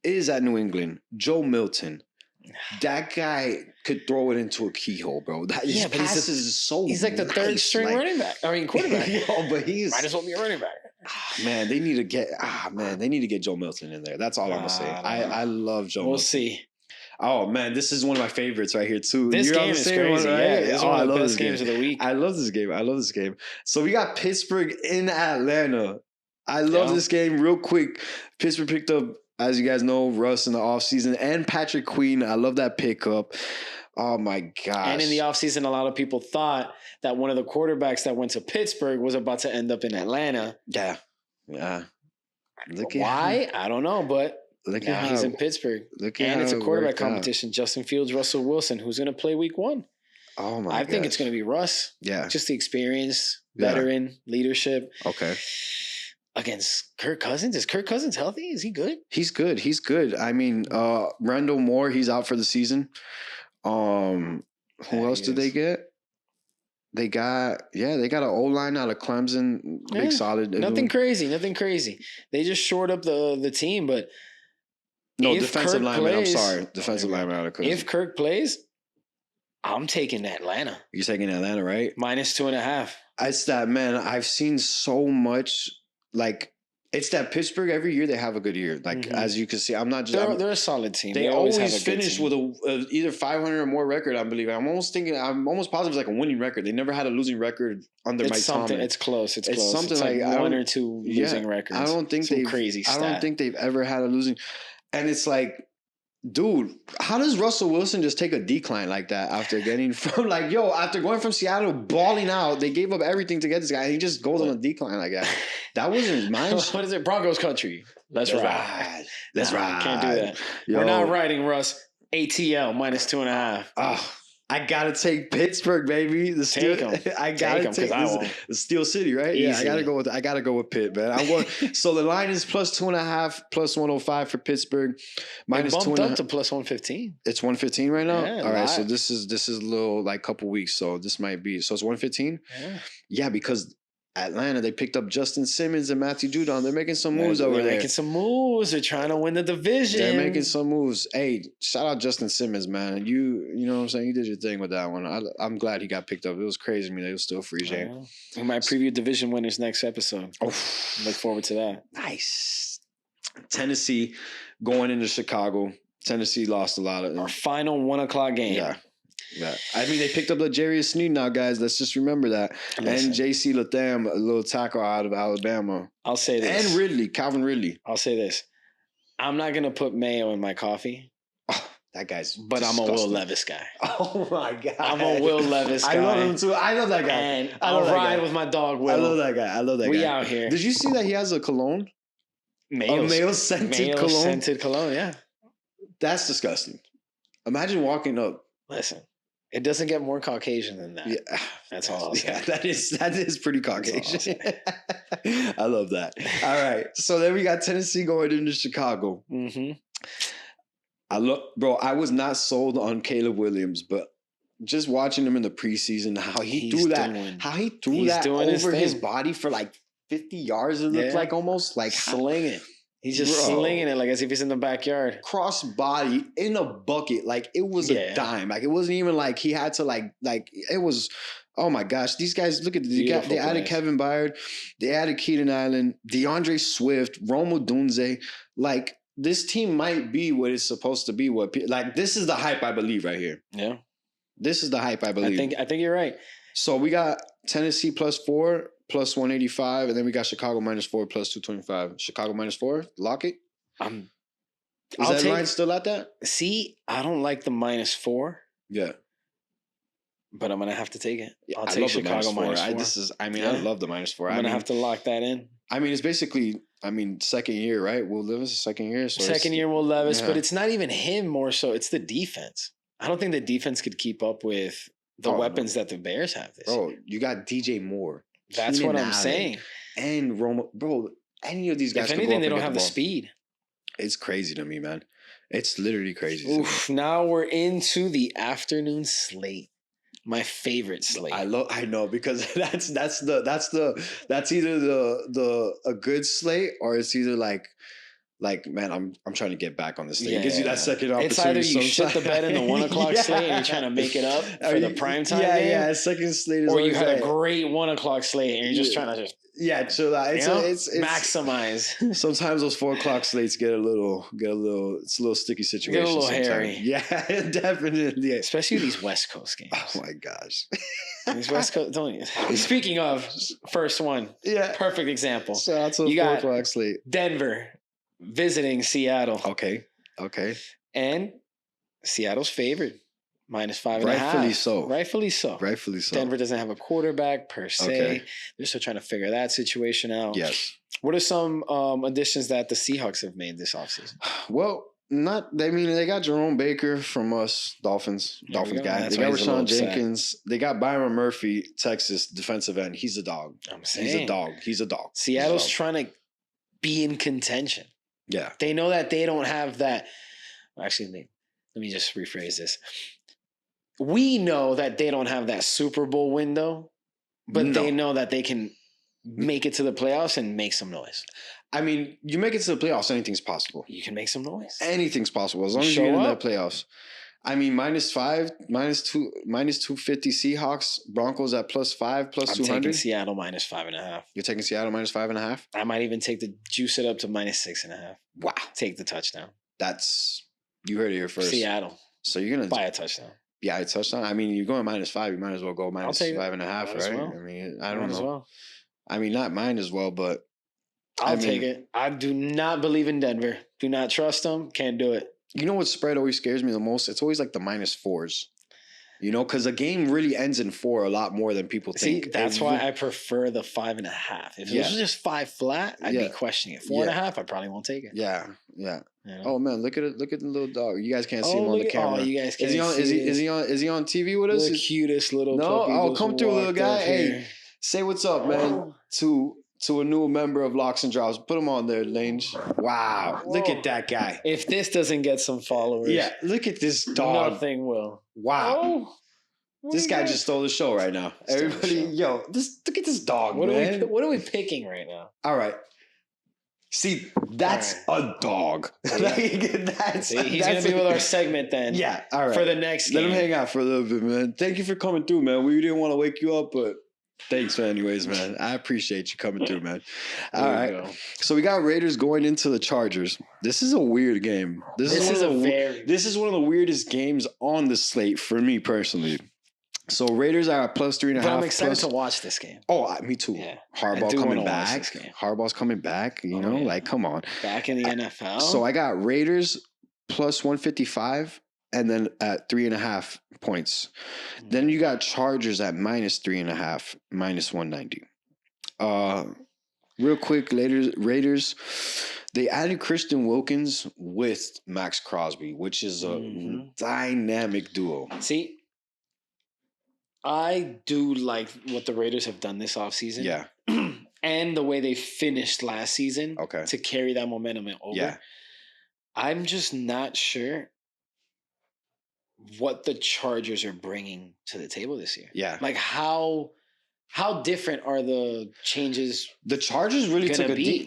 is at New England. Joe Milton. That guy could throw it into a keyhole, bro. His passes is so he's like the third string running back. I mean, quarterback. But he's might as well be a running back. Man, they need to get Joe Milton in there. That's all I'm gonna say. I love Joe Milton. We'll see. Oh man, this is one of my favorites right here too. This game is crazy. One, right? Yeah, it's one of the best games of the week. I love this game. So we got Pittsburgh in Atlanta. I love this game. Real quick, Pittsburgh picked up As you guys know, Russ in the offseason and Patrick Queen. I love that pickup. Oh, my gosh. And in the offseason, a lot of people thought that one of the quarterbacks that went to Pittsburgh was about to end up in Atlanta. Yeah. Yeah. Why? I don't know, but now he's in Pittsburgh. And it's a quarterback competition. Justin Fields, Russell Wilson. Who's going to play week 1? Oh, my God. I think it's going to be Russ. Yeah. Just the experience, veteran, leadership. Okay. Against Kirk Cousins. Is Kirk Cousins healthy? Is he good? He's good. He's good. I mean, Randall Moore, he's out for the season. Who else did they get? They got an O-line out of Clemson. Big solid. Nothing crazy. They just shored up the team, but no, defensive lineman. I'm sorry. Defensive lineman out of Clemson. If Kirk plays, I'm taking Atlanta. You're taking Atlanta, right? -2.5. It's that, man. I've seen so much, like, it's that Pittsburgh every year they have a good year. Like, as you can see, I'm not just... They're a solid team. They always finish with a either 500 or more record, I believe. I'm almost positive it's like a winning record. They never had a losing record under Mike Tomlin. It's close. It's close. Something it's like one or two losing records. I don't think crazy stat. I don't think they've ever had a losing... And it's like... Dude, how does Russell Wilson just take a decline like that after getting from after going from Seattle balling out, they gave up everything to get this guy and he just goes on a decline like that. That wasn't mine. What is it? Broncos country. Let's ride. Let's ride. Can't do that. We're not riding, Russ. ATL -2.5. Oh, I gotta take Pittsburgh, baby. Take them. I gotta take the Steel City, right? Easy. Yeah, I gotta go with Pitt, man. I'm going. So the line is +2.5, +105 for Pittsburgh. It bumped up to +115. It's 115 right now. Yeah, all right, so this is a little like couple weeks. So this might be it's 115. Yeah, because Atlanta, they picked up Justin Simmons and Matthew Judon. They're making some moves over there. They're making some moves. They're trying to win the division. They're making some moves. Hey, shout out Justin Simmons, man. You know what I'm saying? You did your thing with that one. I'm glad he got picked up. It was crazy. I mean, it was still free game. We might preview division winners next episode. Oh, look forward to that. Nice. Tennessee going into Chicago. Tennessee lost a lot of our final 1:00 game. Yeah. I mean, they picked up L'Jarius Sneed now, guys. Let's just remember that. Listen. And J.C. Latham, a little tackle out of Alabama. I'll say this. And Calvin Ridley. I'll say this. I'm not going to put mayo in my coffee. Oh, that guy's But disgusting. I'm a Will Levis guy. Oh, my God. I'm a Will Levis guy. I love him, too. I love that guy. And I'll ride with my dog, Will. I love that guy. We out here. Did you see that he has a cologne? Mayo-scented cologne? Mayo-scented cologne, yeah. That's disgusting. Imagine walking up. Listen. It doesn't get more Caucasian than that. Yeah. That's all I'll say. Yeah, that is pretty Caucasian. I love that. All right. So then we got Tennessee going into Chicago. Mm-hmm. I was not sold on Caleb Williams, but just watching him in the preseason, how he threw that over his body for like 50 yards, it looked like almost like slinging. He's just slinging it like as if he's in the backyard. Cross body in a bucket. Like it was a dime. Like it wasn't even like he had to like it was, oh my gosh. These guys, look at this. They added Kevin Byard. They added Keaton Allen, DeAndre Swift, Rome Odunze. Like this team might be what it's supposed to be. This is the hype I believe right here. Yeah. This is the hype I believe. I think you're right. So we got Tennessee +4. +185, and then we got Chicago -4 +225. Chicago -4, lock it. Is that line still at that? See, I don't like the -4. Yeah, but I'm gonna have to take it. I'll take Chicago -4. I love the -4. I'm gonna have to lock that in. I mean, it's basically, second year, right? Will Levis is second year. So second year Will Levis, but it's not even him more so. It's the defense. I don't think the defense could keep up with the weapons that the Bears have this year. You got DJ Moore. That's what I'm saying. And Roma, bro, any of these guys. If anything, they don't have the speed. It's crazy to me, man. It's literally crazy. Oof, now we're into the afternoon slate. My favorite slate. I know because that's either a good slate or it's either like, man, I'm trying to get back on this thing. It gives you that second opportunity. It's either you shit the bed in the 1 o'clock slate and you're trying to make it up for the prime time game. Yeah, second slate is or you had a great 1 o'clock slate and you're just trying to chill out. It's maximize. Sometimes those 4 o'clock slates get a little it's a little sticky situation. Get a little hairy. Yeah, definitely. Especially these West Coast games. Oh my gosh. These West Coast Speaking of, first one. Yeah. Perfect example. Shout out to the 4 o'clock slate. Denver visiting Seattle. Okay. And Seattle's favored. -5.5. Rightfully so. Denver doesn't have a quarterback per se. Okay. They're still trying to figure that situation out. Yes. What are some additions that the Seahawks have made this offseason? Well, they got Jerome Baker from us, Dolphins guy. They got Rashawn Jenkins. They got Byron Murphy, Texas defensive end. He's a dog. I'm saying. He's a dog. Seattle's trying to be in contention. Yeah. They know that they don't have that. Actually, let me just rephrase this. We know that they don't have that Super Bowl window, but they know that they can make it to the playoffs and make some noise. I mean, you make it to the playoffs, anything's possible. You can make some noise. Anything's possible as long as you get in the playoffs. I mean, -5, -250 Seahawks, Broncos at +5, +200. I'm taking Seattle -5.5. You're taking Seattle -5.5? I might even take the juice it up to -6.5. Wow. Take the touchdown. You heard it here first. Seattle. So you're going to buy a touchdown. Yeah, a touchdown. I mean, you're going -5. You might as well go -5.5, right? Well. I mean, I don't know. Well. I mean, not mine as well, but I'll take it. I do not believe in Denver. Do not trust them. Can't do it. You know what spread always scares me the most? It's always like the -4s. You know, because a game really ends in 4 a lot more than people think. See, that's why I prefer the 5.5. If it was just 5 flat, I'd be questioning it. 4.5, I probably won't take it. Yeah. You know? Oh man, look at the little dog. You guys can't see him on the camera. Oh, you guys can't see. Is he on TV with us? The cutest little puppy. Oh, come through, little guy. Hey, say what's up, man. To a new member of Locksndrops. Put him on there, Lange. Wow. Whoa. Look at that guy. If this doesn't get some followers. Yeah, look at this dog. Nothing will. Wow. This guy just stole the show right now. Everybody, look at this dog, man. What are we picking right now? All right. See, that's a dog. He's going to be with our segment then. Yeah, all right. For the next game. Let him hang out for a little bit, man. Thank you for coming through, man. We didn't want to wake you up, but thanks, man. Anyways, man. I appreciate you coming through, man. All right. So we got Raiders going into the Chargers. This is a weird game. This is one of the weirdest games on the slate for me personally. So Raiders are at +3.5. But I'm excited to watch this game. Oh, me too. Yeah. Harbaugh coming back. Harbaugh's coming back. You know, like, come on. Back in the NFL. So I got Raiders +155 and then at 3.5 points. Then you got Chargers at -3.5, -190. Real quick, Raiders, they added Christian Wilkins with Max Crosby, which is a dynamic duo. See, I do like what the Raiders have done this offseason. Yeah. And the way they finished last season to carry that momentum over. Yeah. I'm just not sure what the Chargers are bringing to the table this year. Yeah. Like how different are the changes? The Chargers really took they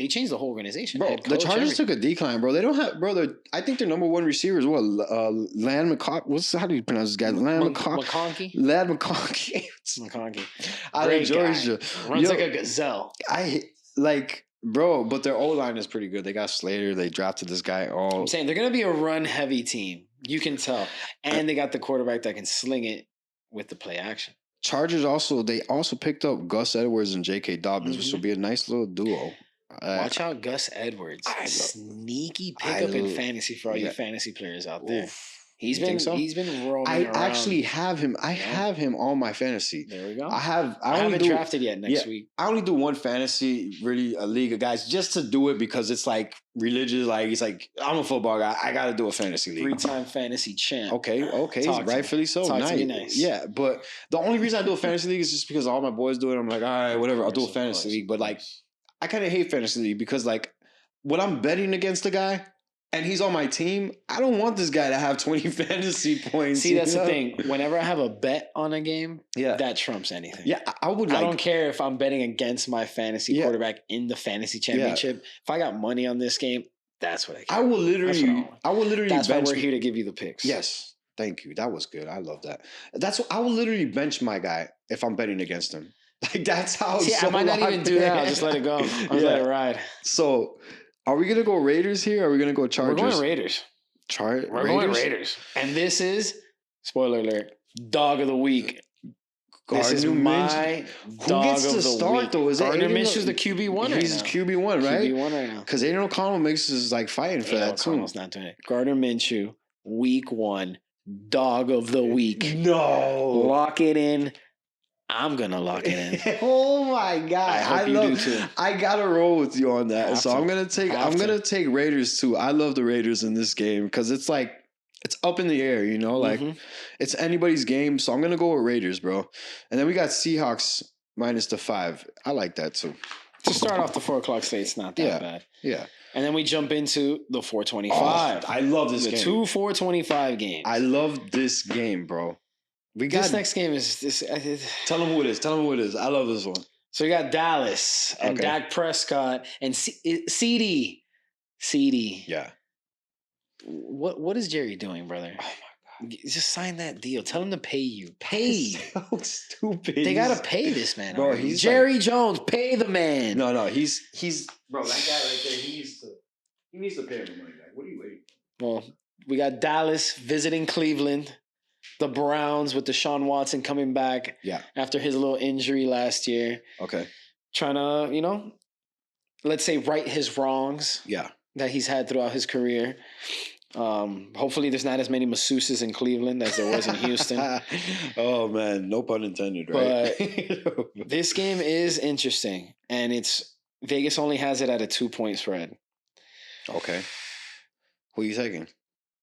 changed the whole organization. Bro, the Chargers took a decline, bro. They don't have, I think their number one receiver is what? Land McConkey. How do you pronounce this guy? Land McConkey. Land McConkey. McConkey. Out of Georgia. Runs like a gazelle. Bro, but their O-line is pretty good. They got Slater. They drafted this guy. I'm saying they're going to be a run-heavy team. You can tell. And they got the quarterback that can sling it with the play action. Chargers also picked up Gus Edwards and J.K. Dobbins, which will be a nice little duo. Watch out, Gus Edwards. Sneaky pickup in fantasy for all you fantasy players out there. Oof. He's been roaming around. I actually have him. I have him on my fantasy. There we go. I haven't drafted yet next week. I only do one fantasy, really, a league of guys, just to do it because it's like religious. Like, it's like, I'm a football guy. I got to do a fantasy league. 3-time fantasy champ. Okay. Rightfully so. Nice. Yeah, but the only reason I do a fantasy league is just because all my boys do it. I'm like, all right, whatever. I'll do a fantasy league. But like, I kind of hate fantasy league because like, when I'm betting against a guy, and he's on my team, I don't want this guy to have 20 fantasy points. See, that's the thing. Whenever I have a bet on a game, that trumps anything. Yeah, I don't care if I'm betting against my fantasy quarterback in the fantasy championship. Yeah. If I got money on this game, that's what I care. I will literally. That's why we're here to give you the picks. Yes, thank you. That was good. I love that. I will literally bench my guy if I'm betting against him. Like that's how. See, I might not even do that. I'll just let it go. I'll just let it ride. So. Are we going to go Raiders here or are we going to go Chargers? We're going Raiders. We're going Raiders. And this is, spoiler alert, dog of the week. This is my dog gets to start, though? Is Gardner Minshew's the QB1 right now. He's QB1, right? QB1 right now. Because Aiden O'Connell makes us like fighting for that, too. O'Connell's not doing it. Gardner Minshew, week 1, dog of the week. No. Lock it in. I'm going to lock it in. Oh, my God. I hope you do, too. I got to roll with you on that. So I'm going to take Raiders, too. I love the Raiders in this game because it's like, it's up in the air, you know, like it's anybody's game. So I'm going to go with Raiders, bro. And then we got Seahawks minus the 5. I like that too. To start off the 4:00 slate, it's not that bad. Yeah. And then we jump into the 4:25. Oh, I love this game. The 2 4:25 games. I love this game, bro. This next game is this. Tell them who it is. Tell them who it is. I love this one. So we got Dallas and Dak Prescott and CD. Yeah. What is Jerry doing, brother? Oh my God! Just sign that deal. Tell him to pay you. Pay. So stupid. They gotta pay this man, bro. He's Jerry Jones. Pay the man. No. He's bro. That guy right there. He needs to pay him the money back. What are you waiting for? Well, we got Dallas visiting Cleveland. The Browns with Deshaun Watson coming back. Yeah. After his little injury last year. Okay. Trying to, let's say right his wrongs. Yeah. That he's had throughout his career. Hopefully there's not as many masseuses in Cleveland as there was in Houston. Oh man, no pun intended, right? But this game is interesting, and Vegas only has it at a 2-point spread. Okay. Who are you taking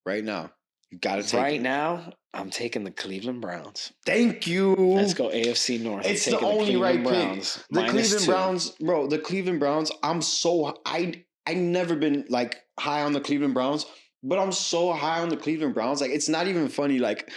right now? You gotta take right now. I'm taking the Cleveland Browns. Thank you. Let's go AFC North. It's the only right Browns. Pick. The Cleveland Browns, bro. The Cleveland Browns. I never been like high on the Cleveland Browns, but I'm so high on the Cleveland Browns. Like, it's not even funny. Like,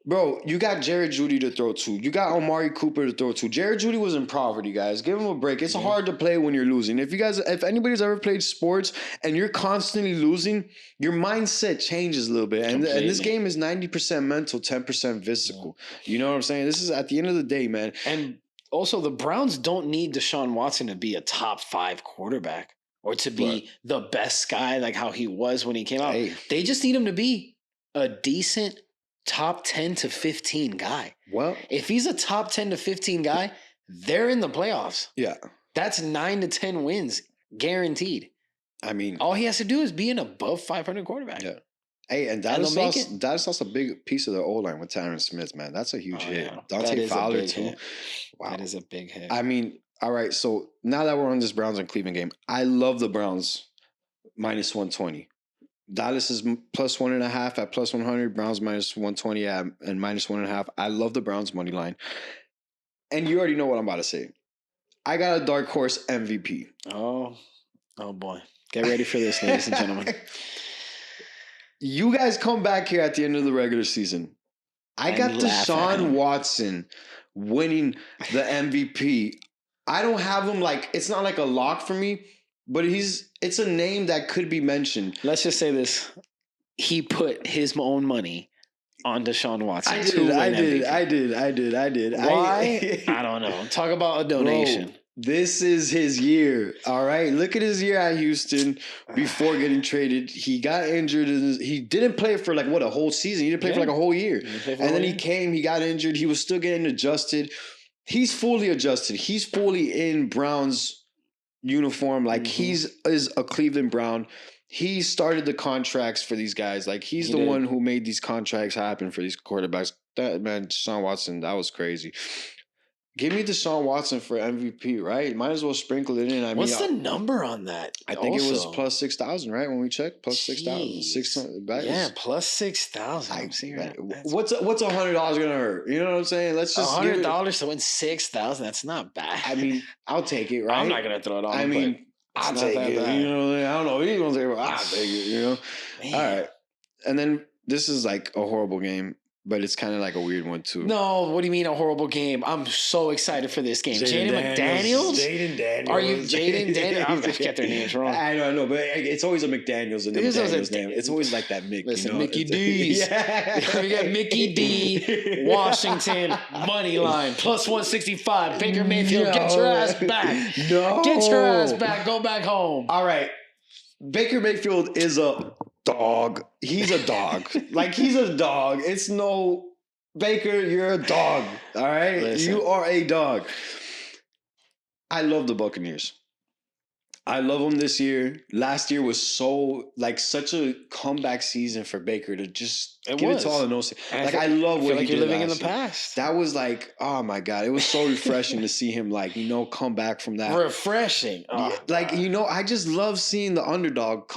bro, you got Jared Jeudy to throw to. You got Amari Cooper to throw to. Jared Jeudy was in poverty, guys. Give him a break. It's hard to play when you're losing. If anybody's ever played sports and you're constantly losing, your mindset changes a little bit. And this game is 90% mental, 10% physical. You know what I'm saying? This is at the end of the day, man. And also, the Browns don't need Deshaun Watson to be a top 5 quarterback. Or to be the best guy like how he was when he came out. Hey. They just need him to be a decent top 10 to 15 guy. Well, if he's a top 10 to 15 guy, they're in the playoffs. Yeah. That's 9 to 10 wins guaranteed. I mean, all he has to do is be an above 500 quarterback. Yeah. Hey, and Dallas lost a big piece of their O-line with Tyron Smith, man. That's a huge hit. Yeah. Dante Fowler, too. Hit. Wow. That is a big hit. I mean, all right, so now that we're on this Browns and Cleveland game, I love the Browns minus 120. Dallas is plus 1.5 at plus 100. Browns minus 120 and minus 1.5. I love the Browns money line. And you already know what I'm about to say. I got a dark horse MVP. Oh boy. Get ready for this, ladies and gentlemen. You guys come back here at the end of the regular season. I got Deshaun Watson winning the MVP. I don't have him it's not like a lock for me, but it's a name that could be mentioned. Let's just say this. He put his own money on Deshaun Watson. I did. Why? I don't know. Talk about a donation. Bro, this is his year. All right. Look at his year at Houston before getting traded. He got injured. He didn't play for a whole season. He didn't play for a whole year. And then he got injured. He was still getting adjusted. He's fully adjusted. He's fully in Browns uniform. He is a Cleveland Brown. He started the contracts for these guys. He's the one who made these contracts happen for these quarterbacks. That man, Deshaun Watson, that was crazy. Give me Deshaun Watson for MVP, right? Might as well sprinkle it in. What's the number on that? I think it was plus 6,000, right? When we checked, plus 6,000. 600. Yeah, plus 6,000. I'm seeing that. What's $100 gonna hurt? You know what I'm saying? Let's just $100 to win 6,000. That's not bad. I mean, I'll take it, right? I'm not gonna throw it on. I mean, I'll take it. Bad. You know, I don't know. He's gonna say, I'll take it. You know. Man. All right, and then this is a horrible game. But it's kind of a weird one, too. No, what do you mean a horrible game? I'm so excited for this game. Jaden McDaniels? Jaden Daniels. Are you Jaden Daniels? I just get their names wrong. I know, but it's always a McDaniels in the McDaniels name. It's always like that Mick. Listen, Mickey D's. Yeah. We got Mickey D, Washington, money line, plus 165. Baker Mayfield, get your ass back. No. Get your ass back. Go back home. All right. Baker Mayfield is a dog. He's a dog. He's a dog. It's no Baker, you're a dog. All right? Listen. You are a dog. I love the Buccaneers. I love them this year. Last year was such a comeback season for Baker to just give it to all the nose. Like I love what he did. You're living in the past. That was like, oh my God, it was so refreshing to see him come back from that. Refreshing. Oh, I just love seeing the underdog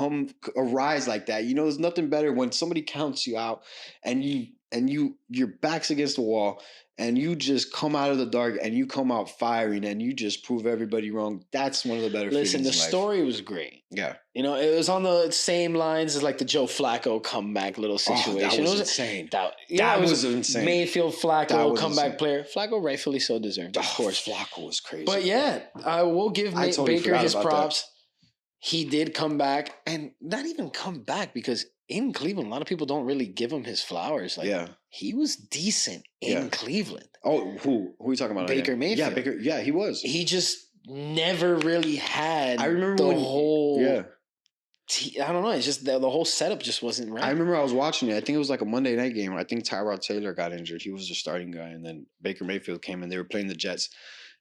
arise like that. There's nothing better when somebody counts you out and your back's against the wall. And you just come out of the dark and you come out firing and you just prove everybody wrong. That's one of the better feelings in life. Listen, the story was great. Yeah. It was on the same lines as like the Joe Flacco comeback little situation. That was insane. That was insane. Mayfield Flacco comeback player. Flacco rightfully so deserved, of course. Flacco was crazy. But yeah, I will give Baker his props. That. He did come back and not even come back because in Cleveland, a lot of people don't really give him his flowers. He was decent in Cleveland. Oh, who are you talking about? Baker Mayfield. Yeah, Baker. Yeah, he was. He just never really had. I remember whole. Yeah. I don't know. It's just the whole setup just wasn't right. I remember I was watching it. I think it was like a Monday night game. I think Tyrod Taylor got injured. He was the starting guy, and then Baker Mayfield came in. They were playing the Jets,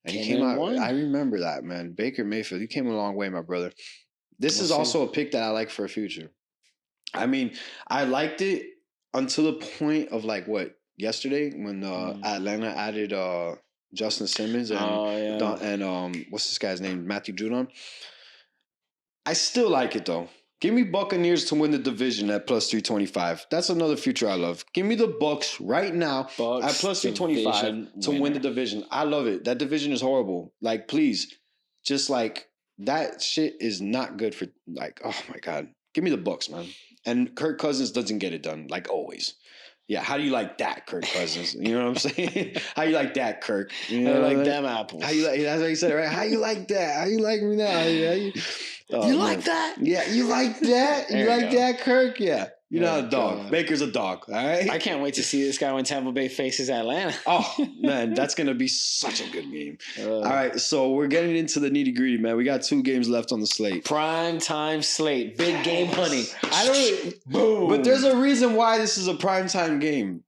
and he came out. I remember that, man. Baker Mayfield. You came a long way, my brother. This is also a pick that I like for a future. I mean, I liked it until the point of yesterday when Atlanta added Justin Simmons and what's this guy's name? Matthew Judon. I still like it though. Give me Buccaneers to win the division at plus 325. That's another future I love. Give me the Bucs right now at plus 325 to win the division. I love it. That division is horrible. Please, just that shit is not good for oh my God. Give me the Bucs, man. And Kirk Cousins doesn't get it done, like always. Yeah, how do you like that, Kirk Cousins? You know what I'm saying? How you like that, Kirk? You know, like them apples. How you like? That's what you said, right? How you like that? How you like me now? You like that? Yeah, you like that? You like that, Kirk? Yeah. You're not a dog. Baker's a dog, all right? I can't wait to see this guy when Tampa Bay faces Atlanta. Oh, man, that's going to be such a good game. All right, so we're getting into the nitty-gritty, man. We got 2 games left on the slate. Prime time slate. Big game hunting. Boom. But there's a reason why this is a prime time game.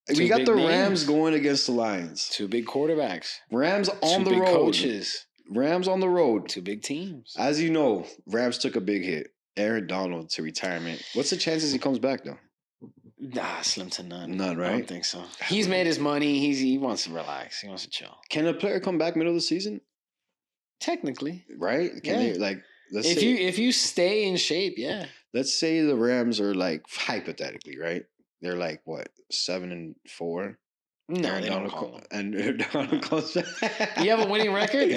We got the Rams going against the Lions. 2 big quarterbacks. Rams on the road. 2 big coaches. Rams on the road. 2 big teams. As you know, Rams took a big hit. Aaron Donald to retirement. What's the chances he comes back though? Slim to none. None, right? I don't think so. He's made his money. He wants to relax. He wants to chill. Can a player come back middle of the season? Technically, right? Can they let's say if you stay in shape, yeah. Let's say the Rams are hypothetically, right? They're 7-4. No, they don't call him. And Donald comes back. You have a winning record?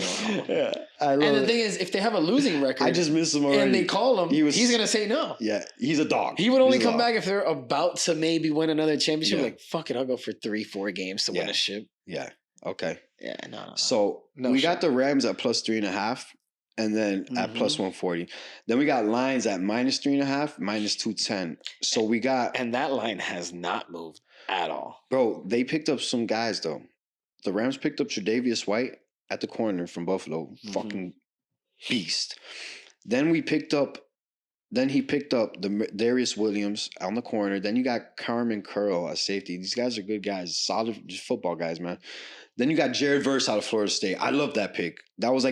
Yeah. And the thing is, if they have a losing record, I just miss him already. And they call him, he's going to say no. Yeah, he's a dog. He would only come back if they're about to maybe win another championship. Fuck it, I'll go for 3-4 games to win a ship. Yeah, okay. Yeah, no. So we got the Rams at plus 3.5. And then at plus 140. Then we got Lions at minus 3.5, minus 210. So we got... And that line has not moved at all. Bro, they picked up some guys, though. The Rams picked up Tre'Davious White at the corner from Buffalo. Fucking beast. Then he picked up the Darius Williams on the corner. Then you got Carmen Curl at safety. These guys are good guys. Solid football guys, man. Then you got Jared Verse out of Florida State. I love that pick. That was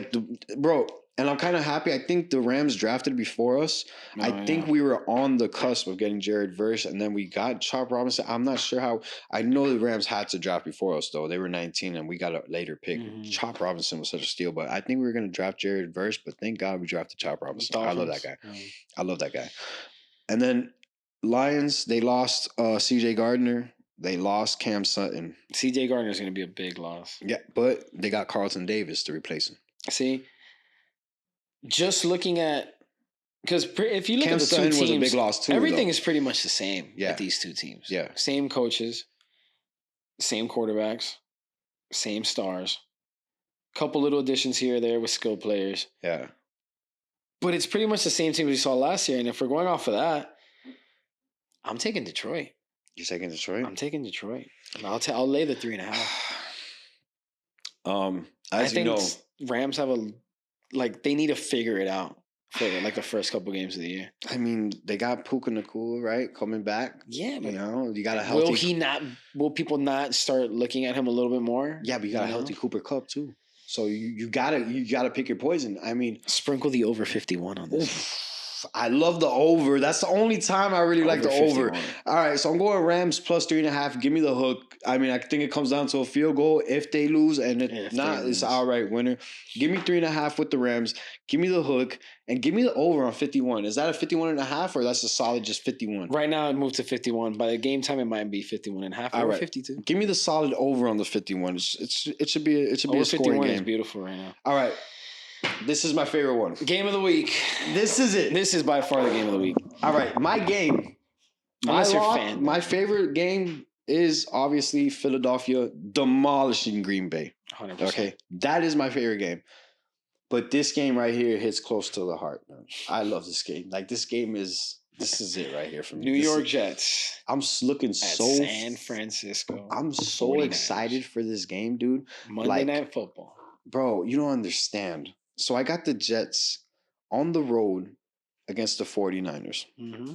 bro... And I'm kind of happy. I think the Rams drafted before us. I think we were on the cusp of getting Jared Verse, and then we got Chop Robinson. I'm not sure how. I know the Rams had to draft before us, though. They were 19, and we got a later pick. Chop Robinson was such a steal, but I think we were going to draft Jared Verse, but thank God we drafted Chop Robinson. I love that guy. I love that guy. And then Lions, they lost C.J. Gardner. They lost Cam Sutton. C.J. Gardner is going to be a big loss. Yeah, but they got Carlton Davis to replace him. See? Just looking at, because if you look Cam at the Sutton 2 teams, was a big loss too, everything is pretty much the same with these 2 teams. Yeah. Same coaches, same quarterbacks, same stars, couple little additions here or there with skilled players. Yeah. But it's pretty much the same team we saw last year. And if we're going off of that, I'm taking Detroit. You're taking Detroit? I'm taking Detroit. I'll lay the 3.5. As you know, Rams have they need to figure it out. for like the first couple games of the year. I mean, they got Puka Nacua, right, coming back. Yeah, but you got a healthy. Will people not start looking at him a little bit more? Yeah, but you got a healthy Cooper Kupp too. So you gotta pick your poison. I mean, sprinkle the over 51 on this. Oof. I love the over. That's the only time I really like the over. 51. All right, so I'm going Rams plus 3.5. Give me the hook. I mean, I think it comes down to a field goal if they lose, and if not, it's an outright winner. Give me 3.5 with the Rams. Give me the hook, and give me the over on 51. Is that a 51.5, or that's a solid just 51? Right now, it moved to 51. By the game time, it might be 51.5 or right. 52. Give me the solid over on the 51. It should be a scoring 51 game. Is beautiful right now. All right. This is my favorite one. Game of the week. This is it. This is by far the game of the week. All right. My game. Unless you're a fan. My favorite game is obviously Philadelphia demolishing Green Bay. 100%. Okay. That is my favorite game. But this game right here hits close to the heart, man. I love this game. Like, this is it right here for me. New York Jets. I'm looking at San Francisco. I'm so 49ers. Excited for this game, dude. Monday Night Football. Bro, you don't understand. So I got the Jets on the road against the 49ers. Mm-hmm.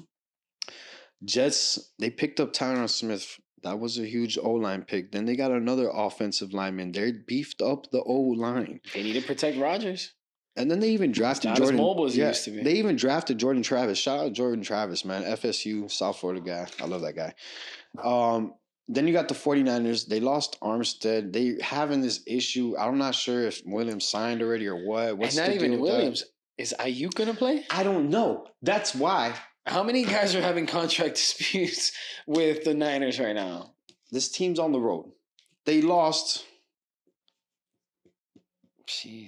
Jets, they picked up Tyron Smith. That was a huge O-line pick. Then they got another offensive lineman. They beefed up the O-line. They need to protect Rodgers. And then they even drafted Jordan. Not as mobile as he used to be. They even drafted Jordan Travis. Shout out Jordan Travis, man. FSU, South Florida guy. I love that guy. Then you got the 49ers. They lost Armstead. They having this issue. I'm not sure if Williams signed already or what. What's and not even Williams. Is Ayuk going to play? I don't know. That's why. How many guys are having contract disputes with the Niners right now? This team's on the road. They lost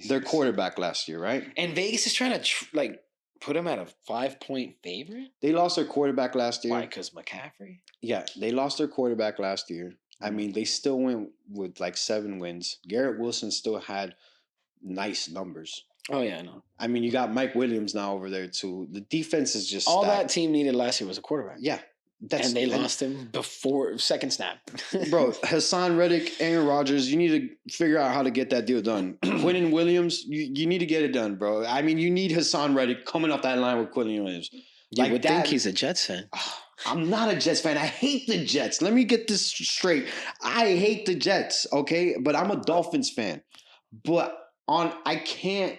their quarterback last year, right? And Vegas is trying to put him at a 5-point favorite? They lost their quarterback last year. Why? Because McCaffrey? Yeah, they lost their quarterback last year. I mean, they still went with 7 wins. Garrett Wilson still had nice numbers. Oh, yeah, I know. I mean, you got Mike Williams now over there, too. The defense is just all stacked. That team needed last year was a quarterback. Yeah. And they lost him before second snap. Bro, Hassan Reddick, Aaron Rodgers, you need to figure out how to get that deal done. Quinnen Williams, you need to get it done, bro. I mean, you need Hassan Reddick coming off that line with Quinnen Williams. You would think he's a Jets fan. I'm not a Jets fan. I hate the Jets. Let me get this straight. I hate the Jets, okay? But I'm a Dolphins fan. But I can't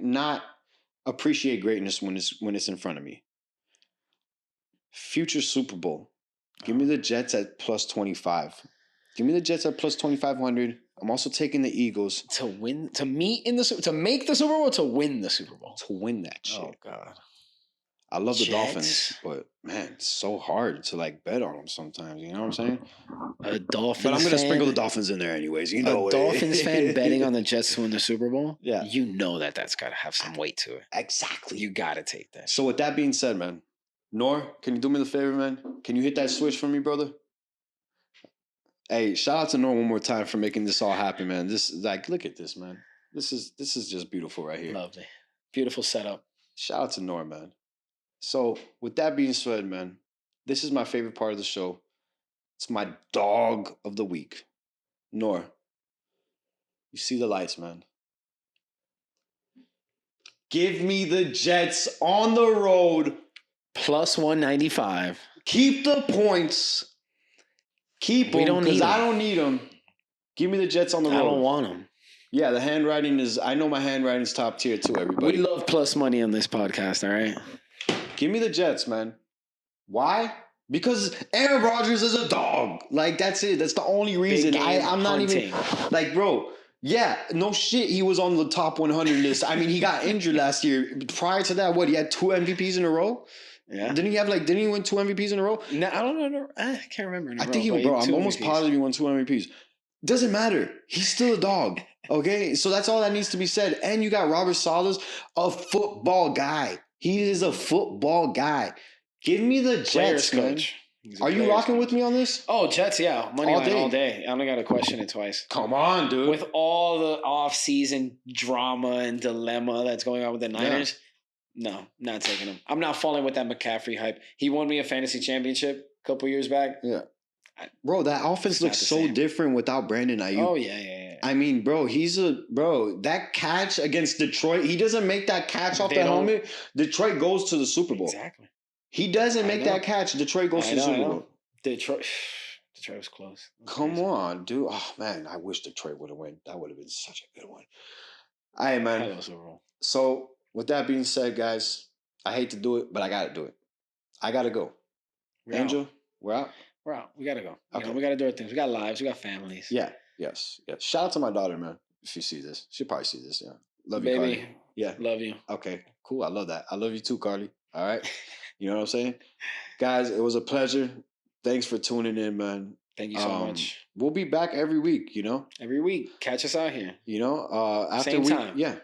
not appreciate greatness when it's in front of me. Future Super Bowl. Give me the Jets at plus 25. Give me the Jets at plus 2,500. I'm also taking the Eagles. To make the Super Bowl, to win the Super Bowl. To win that shit. Oh, God. I love the Dolphins, but man, it's so hard to bet on them sometimes. You know what I'm saying? A Dolphins But I'm going to sprinkle the Dolphins in there anyways. You know a Dolphins fan betting on the Jets to win the Super Bowl? Yeah. You know that's got to have some weight to it. Exactly. You got to take that. So with that being said, man, Nor, can you do me the favor, man? Can you hit that switch for me, brother? Hey, shout out to Nor one more time for making this all happen, man. This look at this, man. This is just beautiful right here. Lovely. Beautiful setup. Shout out to Nor, man. So with that being said, man, this is my favorite part of the show. It's my dog of the week. Nor, you see the lights, man. Give me the Jets on the road. Plus 195. Keep the points. Keep them because I don't need them. Give me the Jets on the road. I don't want them. Yeah, the handwriting is... I know my handwriting's top tier too, everybody. We love plus money on this podcast, all right? Give me the Jets, man. Why? Because Aaron Rodgers is a dog. That's it. That's the only reason. I'm not even... bro... Yeah, no shit. He was on the top 100 list. I mean, he got injured last year. Prior to that, he had 2 MVPs in a row? Yeah. Didn't he win 2 MVPs in a row? No, I don't know. I can't remember. I think I'm almost positive he won 2 MVPs. Doesn't matter. He's still a dog. Okay? So that's all that needs to be said. And you got Robert Saleh, a football guy. He is a football guy. Give me the Jets, coach. Are you rocking with me on this? Oh, Jets, yeah. Money line all day. I only got to question it twice. Come on, dude. With all the off-season drama and dilemma that's going on with the Niners, no, not taking him. I'm not falling with that McCaffrey hype. He won me a fantasy championship a couple years back. Yeah. Bro, that offense looks so different without Brandon Ayuk. Oh, yeah. I mean, bro, that catch against Detroit, he doesn't make that catch off the helmet. Detroit goes to the Super Bowl. Exactly. He doesn't make that catch. Detroit goes to the Super Bowl. Detroit was close. Come on, dude. Oh, man, I wish Detroit would have won. That would have been such a good one. All right, man. So, with that being said, guys, I hate to do it, but I got to do it. I got to go. Angel, we're out. We're out. We got to go. Okay. We got to do our things. We got lives. We got families. Yeah. Yes. Shout out to my daughter, man. If she sees this, she'll probably see this. Yeah. Love you, Carly. Yeah. Love you. Okay. Cool. I love that. I love you too, Carly. All right. You know what I'm saying? Guys, it was a pleasure. Thanks for tuning in, man. Thank you so much. We'll be back every week, Every week. Catch us out here. After Same time. Yeah.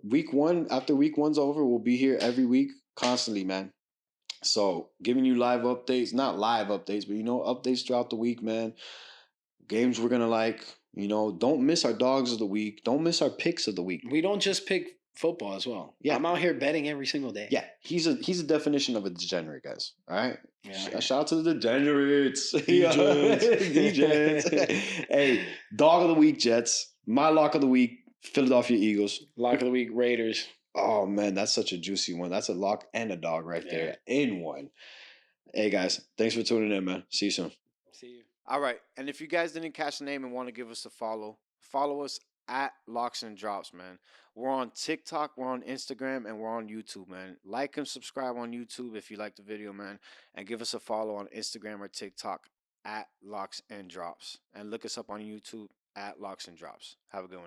Week 1, after week 1's over, we'll be here every week constantly, man. So, giving you live updates, not live updates, but updates throughout the week, man. Games we're going to like, don't miss our dogs of the week. Don't miss our picks of the week. We don't just pick football as well. Yeah. I'm out here betting every single day. Yeah. He's a definition of a degenerate, guys. All right? Yeah. Shout out to the degenerates. DJs. Hey, dog of the week, Jets. My lock of the week, Philadelphia Eagles. Lock of the week, Raiders. Oh, man, that's such a juicy one. That's a lock and a dog right there in one. Hey, guys, thanks for tuning in, man. See you soon. See you. All right, and if you guys didn't catch the name and want to give us a follow us at Locksndrops, man. We're on TikTok, we're on Instagram, and we're on YouTube, man. Like and subscribe on YouTube if you like the video, man. And give us a follow on Instagram or TikTok at Locksndrops. And look us up on YouTube at Locksndrops. Have a good one.